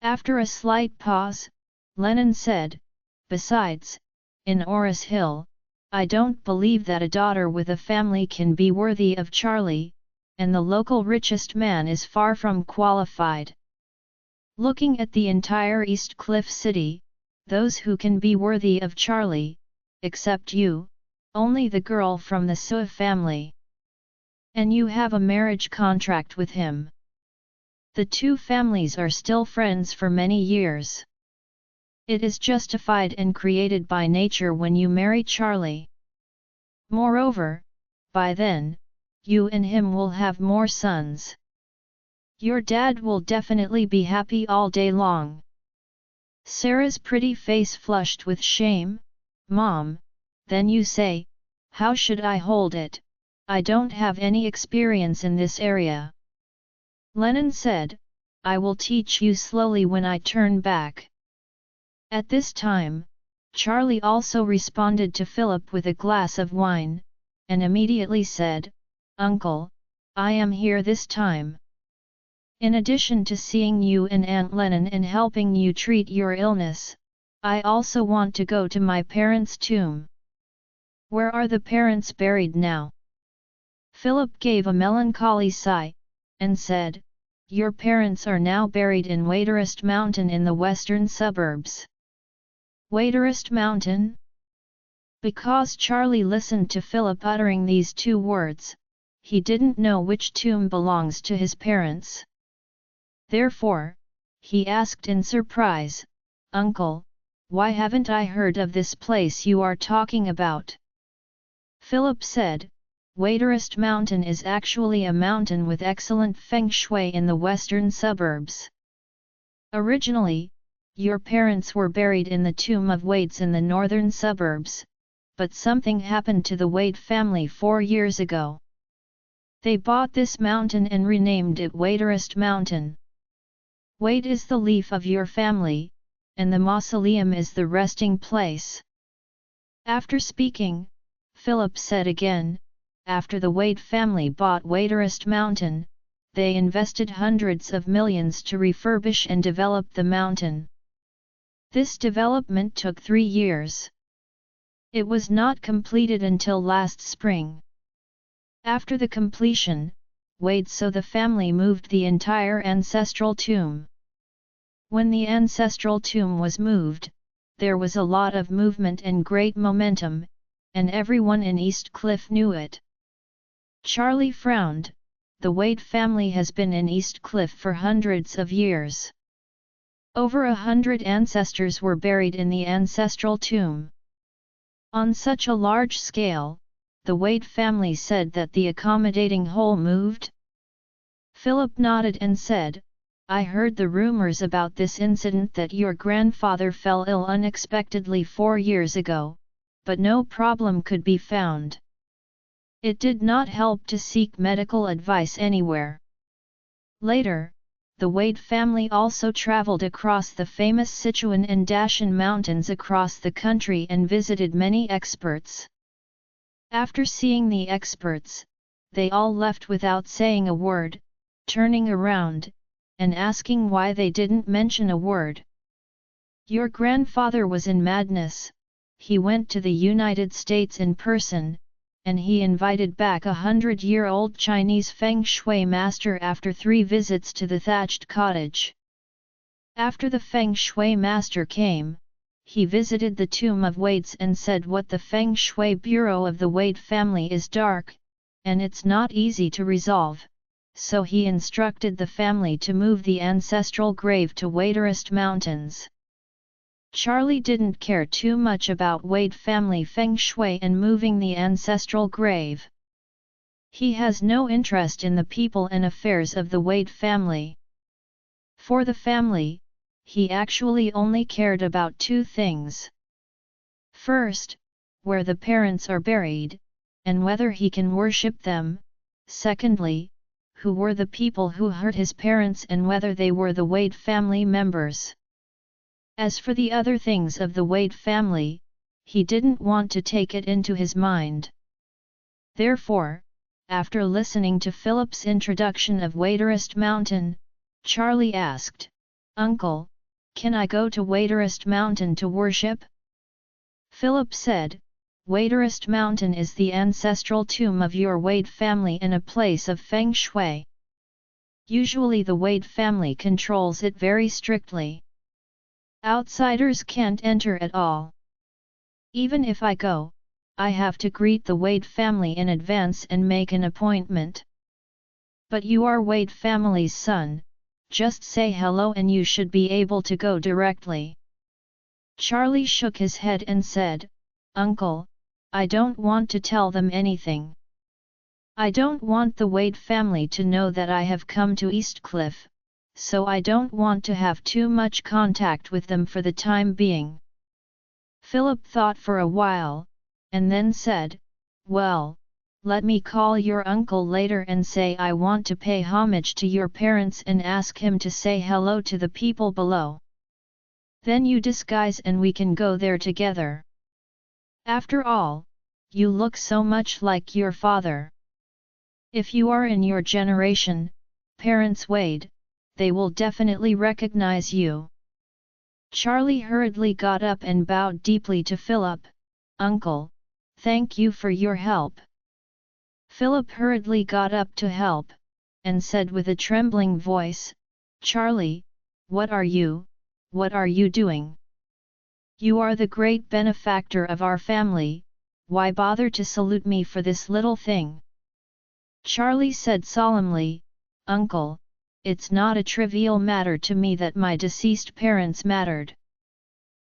[SPEAKER 1] After a slight pause, Lennon said, "Besides, in Oris Hill, I don't believe that a daughter with a family can be worthy of Charlie, and the local richest man is far from qualified. Looking at the entire East Cliff City, those who can be worthy of Charlie, except you, only the girl from the Sua family. And you have a marriage contract with him. The two families are still friends for many years. It is justified and created by nature when you marry Charlie. Moreover, by then, you and him will have more sons. Your dad will definitely be happy all day long." Sarah's pretty face flushed with shame. "Mom, then you say, how should I hold it? I don't have any experience in this area." Lennon said, "I will teach you slowly when I turn back." At this time, Charlie also responded to Philip with a glass of wine, and immediately said, "Uncle, I am here this time. In addition to seeing you and Aunt Lennon and helping you treat your illness, I also want to go to my parents' tomb." "Where are the parents buried now?" Philip gave a melancholy sigh, and said, "Your parents are now buried in Waterest Mountain in the western suburbs." "Waterest Mountain?" Because Charlie listened to Philip uttering these two words, he didn't know which tomb belongs to his parents. Therefore, he asked in surprise, "Uncle, why haven't I heard of this place you are talking about?" Philip said, "Waterest Mountain is actually a mountain with excellent feng shui in the western suburbs. Originally, your parents were buried in the tomb of Wades in the northern suburbs, but something happened to the Wade family 4 years ago. They bought this mountain and renamed it Waterest Mountain. Wade is the leaf of your family, and the mausoleum is the resting place." After speaking, Philip said again, "After the Wade family bought Waterest Mountain, they invested hundreds of millions to refurbish and develop the mountain. This development took 3 years. It was not completed until last spring. After the completion, Wade so the family moved the entire ancestral tomb. When the ancestral tomb was moved, there was a lot of movement and great momentum, and everyone in East Cliff knew it. Charlie frowned. The Wade family has been in East Cliff for hundreds of years. Over 100 ancestors were buried in the ancestral tomb. On such a large scale, the Wade family said that the accommodating hole moved. Philip nodded and said, I heard the rumors about this incident that your grandfather fell ill unexpectedly 4 years ago, but no problem could be found. It did not help to seek medical advice anywhere. Later, the Wade family also traveled across the famous Sichuan and Dashan mountains across the country and visited many experts. After seeing the experts, they all left without saying a word, turning around, and asking why they didn't mention a word. Your grandfather was in madness. He went to the United States in person, and he invited back a 100-year-old Chinese feng shui master after 3 visits to the thatched cottage. After the feng shui master came, he visited the tomb of Wades and said what the feng shui bureau of the Wade family is dark, and it's not easy to resolve, so he instructed the family to move the ancestral grave to Waderest Mountains. Charlie didn't care too much about Wade family feng shui and moving the ancestral grave. He has no interest in the people and affairs of the Wade family. For the family, he actually only cared about 2 things. First, where the parents are buried, and whether he can worship them. Secondly, who were the people who hurt his parents and whether they were the Wade family members. As for the other things of the Wade family, he didn't want to take it into his mind. Therefore, after listening to Philip's introduction of Waderest Mountain, Charlie asked, Uncle, can I go to Waderest Mountain to worship? Philip said, Waderest Mountain is the ancestral tomb of your Wade family and a place of feng shui. Usually the Wade family controls it very strictly. Outsiders can't enter at all. Even if I go, I have to greet the Wade family in advance and make an appointment. But you are Wade family's son, just say hello and you should be able to go directly. Charlie shook his head and said, Uncle, I don't want to tell them anything. I don't want the Wade family to know that I have come to Eastcliff, so I don't want to have too much contact with them for the time being. Philip thought for a while, and then said, Well, let me call your uncle later and say I want to pay homage to your parents and ask him to say hello to the people below. Then you disguise and we can go there together. After all, you look so much like your father. If you are in your generation, parents Wade, they will definitely recognize you. Charlie hurriedly got up and bowed deeply to Philip. Uncle, thank you for your help. Philip hurriedly got up to help, and said with a trembling voice, Charlie, what are you doing? You are the great benefactor of our family, why bother to salute me for this little thing? Charlie said solemnly, Uncle, it's not a trivial matter to me that my deceased parents mattered.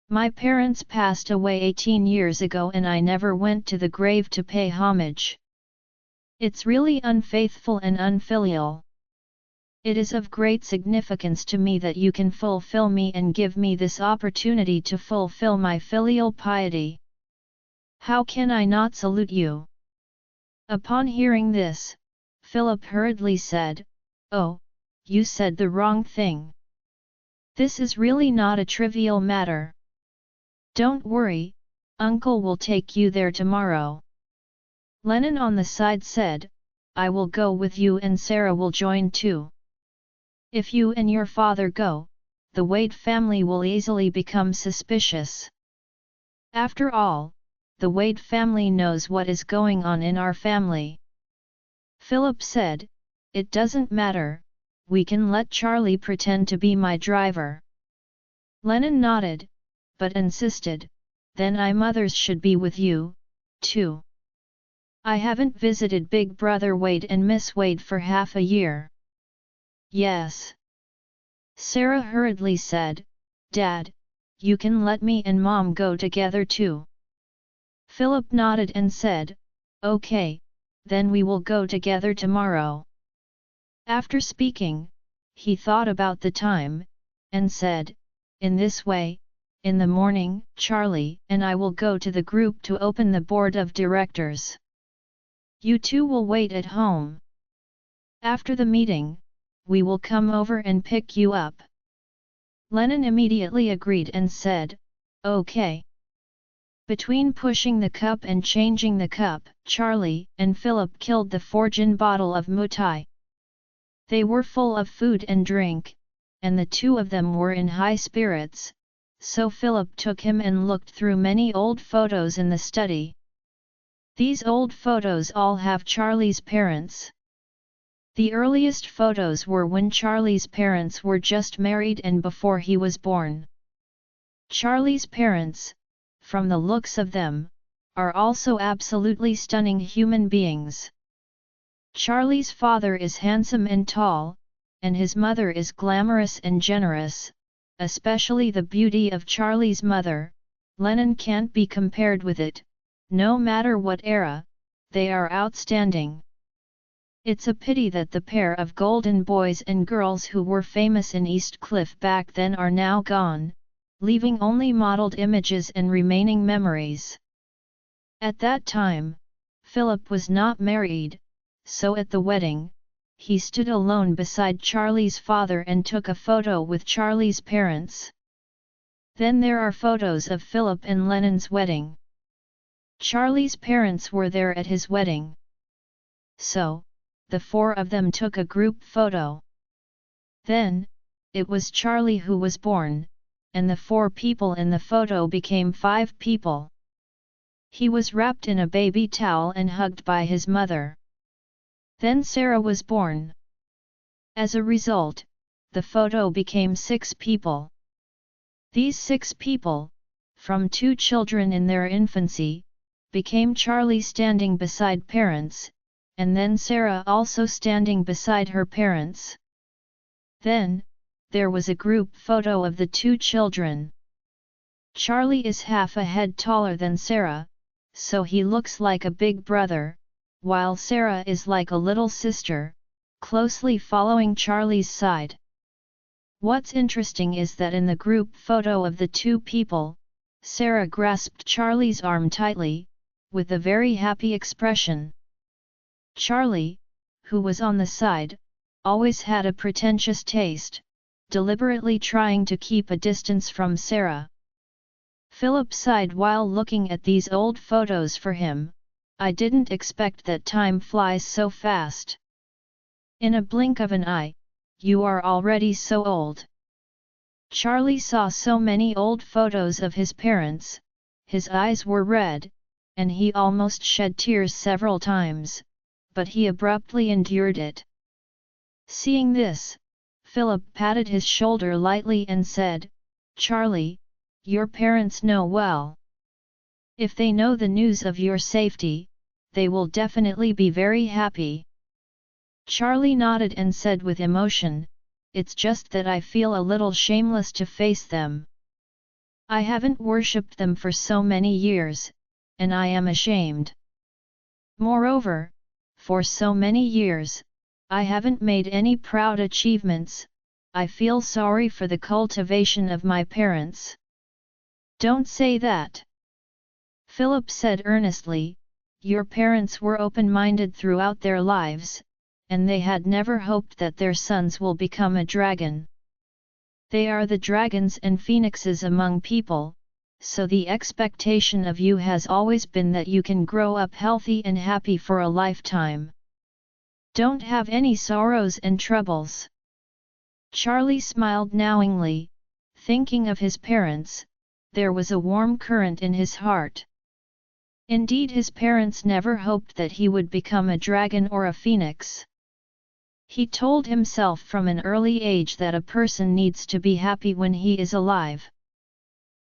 [SPEAKER 1] My parents passed away 18 years ago and I never went to the grave to pay homage. It's really unfaithful and unfilial. It is of great significance to me that you can fulfill me and give me this opportunity to fulfill my filial piety. How can I not salute you? Upon hearing this, Philip hurriedly said, Oh, you said the wrong thing. This is really not a trivial matter. Don't worry, Uncle will take you there tomorrow. Lennon on the side said, I will go with you and Sarah will join too. If you and your father go, the Wade family will easily become suspicious. After all, the Wade family knows what is going on in our family. Philip said, It doesn't matter, we can let Charlie pretend to be my driver. Lennon nodded, but insisted, then I mothers should be with you, too. I haven't visited Big Brother Wade and Miss Wade for half a year. Yes. Sarah hurriedly said, Dad, you can let me and Mom go together too. Philip nodded and said, Okay, then we will go together tomorrow. After speaking, he thought about the time, and said, in this way, in the morning, Charlie and I will go to the group to open the board of directors. You two will wait at home. After the meeting, we will come over and pick you up. Lennon immediately agreed and said, Okay. Between pushing the cup and changing the cup, Charlie and Philip killed the 4-gin bottle of Mutai. They were full of food and drink, and the two of them were in high spirits, so Philip took him and looked through many old photos in the study. These old photos all have Charlie's parents. The earliest photos were when Charlie's parents were just married and before he was born. Charlie's parents, from the looks of them, are also absolutely stunning human beings. Charlie's father is handsome and tall, and his mother is glamorous and generous, especially the beauty of Charlie's mother. Lennon can't be compared with it, no matter what era, they are outstanding. It's a pity that the pair of golden boys and girls who were famous in East Cliff back then are now gone, leaving only modeled images and remaining memories. At that time, Philip was not married, so at the wedding, he stood alone beside Charlie's father and took a photo with Charlie's parents. Then there are photos of Philip and Lennon's wedding. Charlie's parents were there at his wedding. So, the four of them took a group photo. Then, it was Charlie who was born, and the 4 people in the photo became 5 people. He was wrapped in a baby towel and hugged by his mother. Then Sarah was born. As a result, the photo became 6 people. These 6 people, from 2 children in their infancy, became Charlie standing beside parents, and then Sarah also standing beside her parents. Then, there was a group photo of the 2 children. Charlie is half a head taller than Sarah, so he looks like a big brother, while Sarah is like a little sister, closely following Charlie's side. What's interesting is that in the group photo of the 2 people, Sarah grasped Charlie's arm tightly, with a very happy expression. Charlie, who was on the side, always had a pretentious taste, deliberately trying to keep a distance from Sarah. Philip sighed while looking at these old photos. For him, I didn't expect that time flies so fast. In a blink of an eye, you are already so old. Charlie saw so many old photos of his parents, his eyes were red, and he almost shed tears several times, but he abruptly endured it. Seeing this, Philip patted his shoulder lightly and said, Charlie, your parents know well. If they know the news of your safety, they will definitely be very happy. Charlie nodded and said with emotion, It's just that I feel a little shameless to face them. I haven't worshipped them for so many years, and I am ashamed. Moreover, for so many years, I haven't made any proud achievements. I feel sorry for the cultivation of my parents. Don't say that. Philip said earnestly, your parents were open-minded throughout their lives, and they had never hoped that their sons will become a dragon. They are the dragons and phoenixes among people, so the expectation of you has always been that you can grow up healthy and happy for a lifetime. Don't have any sorrows and troubles. Charlie smiled knowingly, thinking of his parents. There was a warm current in his heart. Indeed, his parents never hoped that he would become a dragon or a phoenix. He told himself from an early age that a person needs to be happy when he is alive.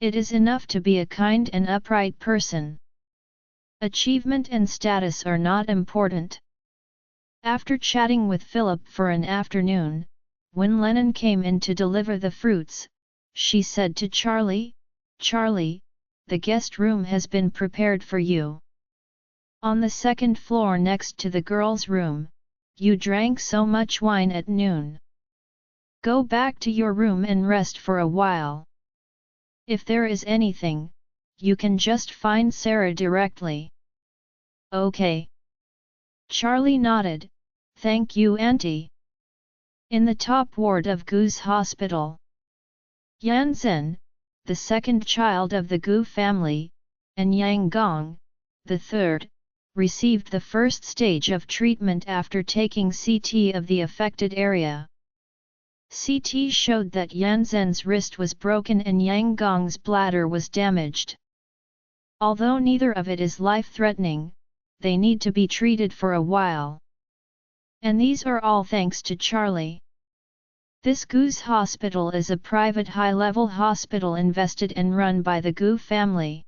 [SPEAKER 1] It is enough to be a kind and upright person. Achievement and status are not important. After chatting with Philip for an afternoon, when Lennon came in to deliver the fruits, she said to Charlie, "Charlie, the guest room has been prepared for you. On the second floor next to the girls' room, you drank so much wine at noon. Go back to your room and rest for a while. If there is anything, you can just find Sarah directly." "Okay." Charlie nodded, "Thank you, Auntie." In the top ward of Gu's hospital, Yan Zhen, the second child of the Gu family, and Yang Gong, the third, received the first stage of treatment after taking CT of the affected area. CT showed that Yan Zhen's wrist was broken and Yang Gong's bladder was damaged. Although neither of it is life-threatening, they need to be treated for a while. And these are all thanks to Charlie. This Gu's hospital is a private high-level hospital invested and run by the Gu family.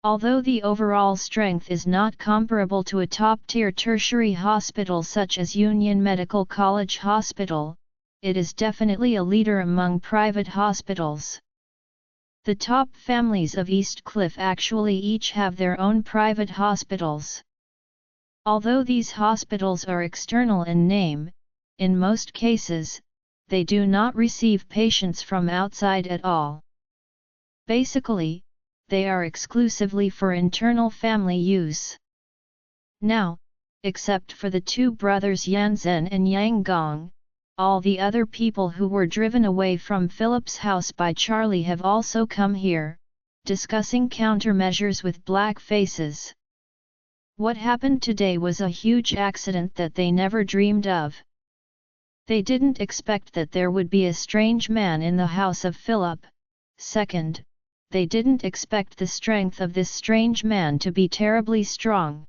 [SPEAKER 1] Although the overall strength is not comparable to a top-tier tertiary hospital such as Union Medical College Hospital, it is definitely a leader among private hospitals. The top families of East Cliff actually each have their own private hospitals. Although these hospitals are external in name, in most cases, they do not receive patients from outside at all. Basically, they are exclusively for internal family use. Now, except for the two brothers Yan Zhen and Yang Gong, all the other people who were driven away from Philip's house by Charlie have also come here, discussing countermeasures with black faces. What happened today was a huge accident that they never dreamed of. They didn't expect that there would be a strange man in the house of Philip. Second, they didn't expect the strength of this strange man to be terribly strong.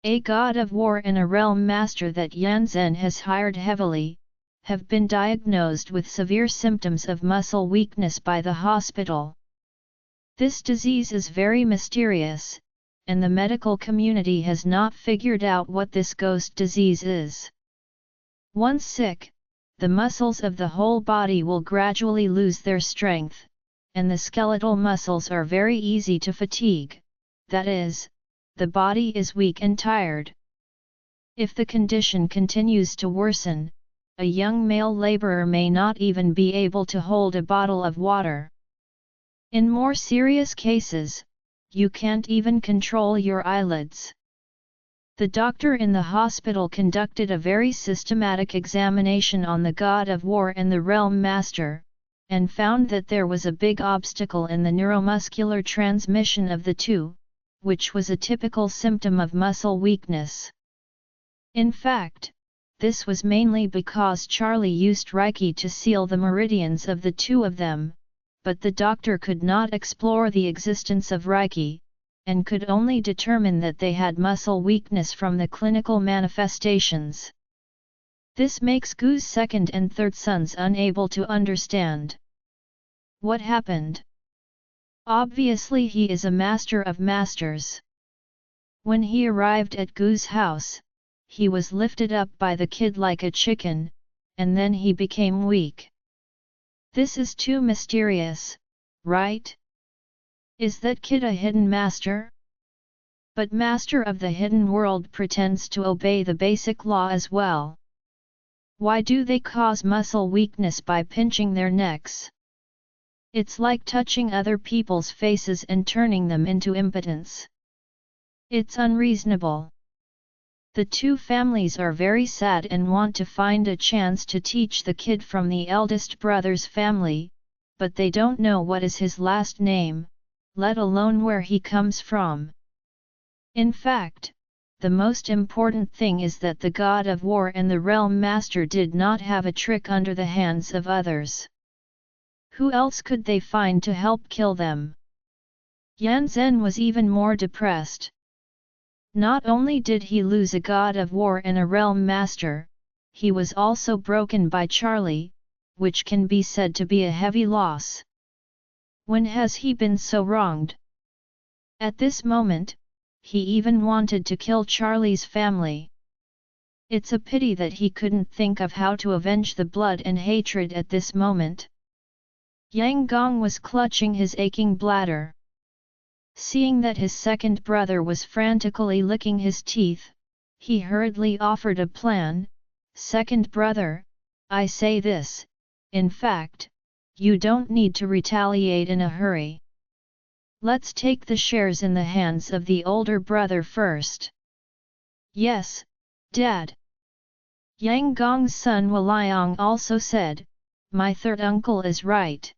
[SPEAKER 1] A god of war and a realm master that Yan Zhen has hired heavily, have been diagnosed with severe symptoms of muscle weakness by the hospital. This disease is very mysterious, and the medical community has not figured out what this ghost disease is. Once sick, the muscles of the whole body will gradually lose their strength, and the skeletal muscles are very easy to fatigue, that is, the body is weak and tired. If the condition continues to worsen, a young male laborer may not even be able to hold a bottle of water. In more serious cases, you can't even control your eyelids. The doctor in the hospital conducted a very systematic examination on the god of war and the realm master, and found that there was a big obstacle in the neuromuscular transmission of the two, which was a typical symptom of muscle weakness. In fact, this was mainly because Charlie used Reiki to seal the meridians of the two of them, but the doctor could not explore the existence of Reiki, and could only determine that they had muscle weakness from the clinical manifestations. This makes Gu's second and third sons unable to understand what happened. Obviously he is a master of masters. When he arrived at Gu's house, he was lifted up by the kid like a chicken, and then he became weak. This is too mysterious, right? Is that kid a hidden master? But master of the hidden world pretends to obey the basic law as well. Why do they cause muscle weakness by pinching their necks? It's like touching other people's faces and turning them into impotence. It's unreasonable. The two families are very sad and want to find a chance to teach the kid from the eldest brother's family, but they don't know what is his last name, let alone where he comes from. In fact, the most important thing is that the god of war and the realm master did not have a trick under the hands of others. Who else could they find to help kill them? Yan Zhen was even more depressed. Not only did he lose a god of war and a realm master, he was also broken by Charlie, which can be said to be a heavy loss. When has he been so wronged? At this moment, he even wanted to kill Charlie's family. It's a pity that he couldn't think of how to avenge the blood and hatred at this moment. Yang Gong was clutching his aching bladder. Seeing that his second brother was frantically licking his teeth, he hurriedly offered a plan. Second brother, I say this, in fact, you don't need to retaliate in a hurry. Let's take the shares in the hands of the older brother first. Yes, Dad. Yang Gong's son Waliang also said, my third uncle is right.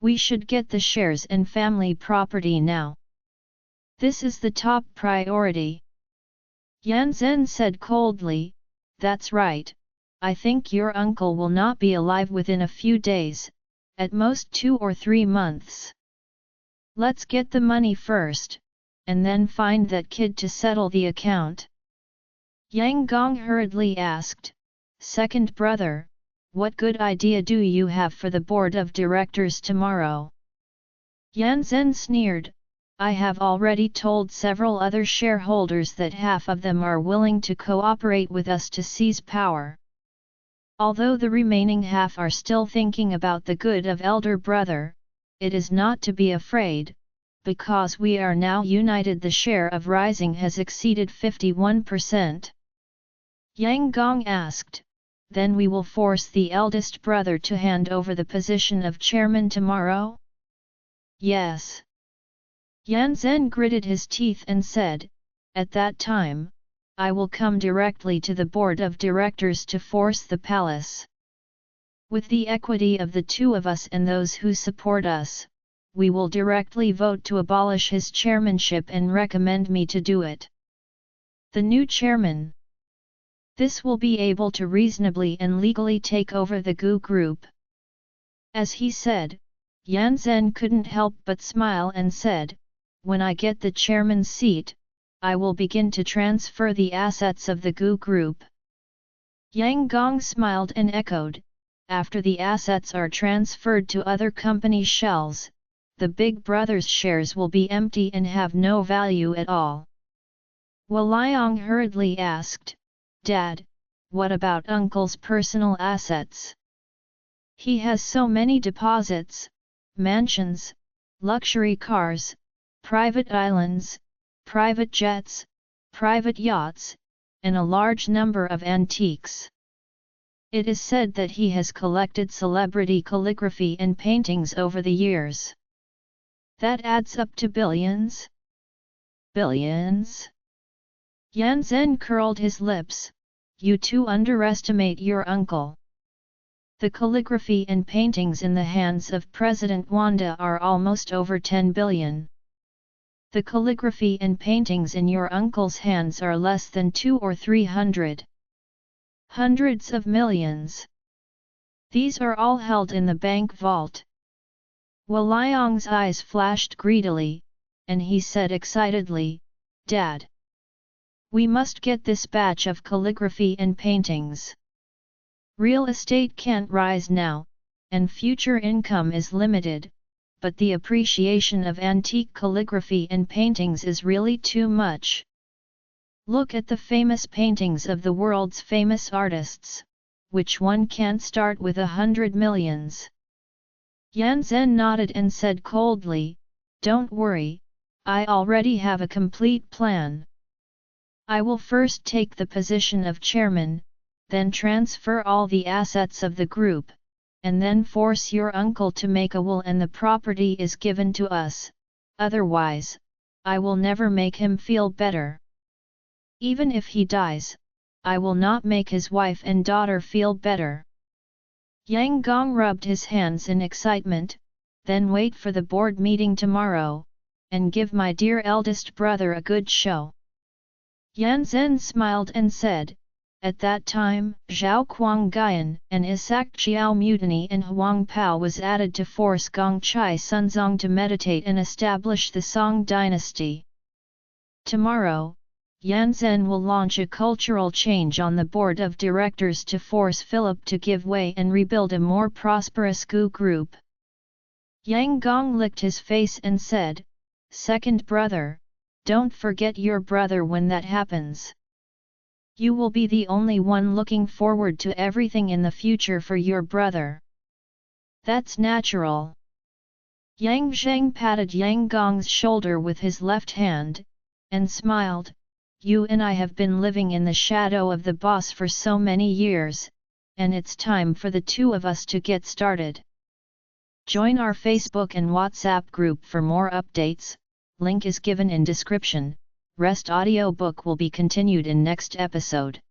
[SPEAKER 1] We should get the shares and family property now. This is the top priority. Yan Zhen said coldly, that's right, I think your uncle will not be alive within a few days, at most 2 or 3 months. Let's get the money first, and then find that kid to settle the account. Yang Gong hurriedly asked, second brother, what good idea do you have for the board of directors tomorrow? Yan Zhen sneered, I have already told several other shareholders that half of them are willing to cooperate with us to seize power. Although the remaining half are still thinking about the good of elder brother, it is not to be afraid, because we are now united. The share of rising has exceeded 51%. Yang Gong asked, then we will force the eldest brother to hand over the position of chairman tomorrow? Yes. Yan Zhen gritted his teeth and said, at that time, I will come directly to the board of directors to force the palace. With the equity of the two of us and those who support us, we will directly vote to abolish his chairmanship and recommend me to do it. The new chairman. This will be able to reasonably and legally take over the Gu group. As he said, Yan Zhen couldn't help but smile and said, when I get the chairman's seat, I will begin to transfer the assets of the Gu group. Yang Gong smiled and echoed, after the assets are transferred to other company shells, the big brother's shares will be empty and have no value at all. Waliang hurriedly asked, Dad, what about Uncle's personal assets? He has so many deposits, mansions, luxury cars, private islands, private jets, private yachts, and a large number of antiques. It is said that he has collected celebrity calligraphy and paintings over the years. That adds up to billions? Billions? Yan Zhen curled his lips, you too underestimate your uncle. The calligraphy and paintings in the hands of President Wanda are almost over 10 billion. The calligraphy and paintings in your uncle's hands are less than 200 or 300. Hundreds of millions. These are all held in the bank vault. Waliang's eyes flashed greedily, and he said excitedly, Dad! We must get this batch of calligraphy and paintings. Real estate can't rise now, and future income is limited, but the appreciation of antique calligraphy and paintings is really too much. Look at the famous paintings of the world's famous artists, which one can't start with 100 millions. Yan Zhen nodded and said coldly, don't worry, I already have a complete plan. I will first take the position of chairman, then transfer all the assets of the group, and then force your uncle to make a will and the property is given to us, otherwise, I will never make him feel better. Even if he dies, I will not make his wife and daughter feel better. Yang Gong rubbed his hands in excitement, then wait for the board meeting tomorrow, and give my dear eldest brother a good show. Yan Zhen smiled and said, at that time, Zhao Kuangyan and Isak Chiao Mutiny and Huang Pao was added to force Gong Chai Sunzong to meditate and establish the Song dynasty. Tomorrow, Yan Zhen will launch a cultural change on the board of directors to force Philip to give way and rebuild a more prosperous Gu group. Yang Gong licked his face and said, "Second brother, don't forget your brother when that happens. You will be the only one looking forward to everything in the future for your brother. That's natural." Yang Zheng patted Yang Gong's shoulder with his left hand, and smiled, "You and I have been living in the shadow of the boss for so many years, and it's time for the two of us to get started. Join our Facebook and WhatsApp group for more updates, link is given in description, rest audiobook will be continued in next episode.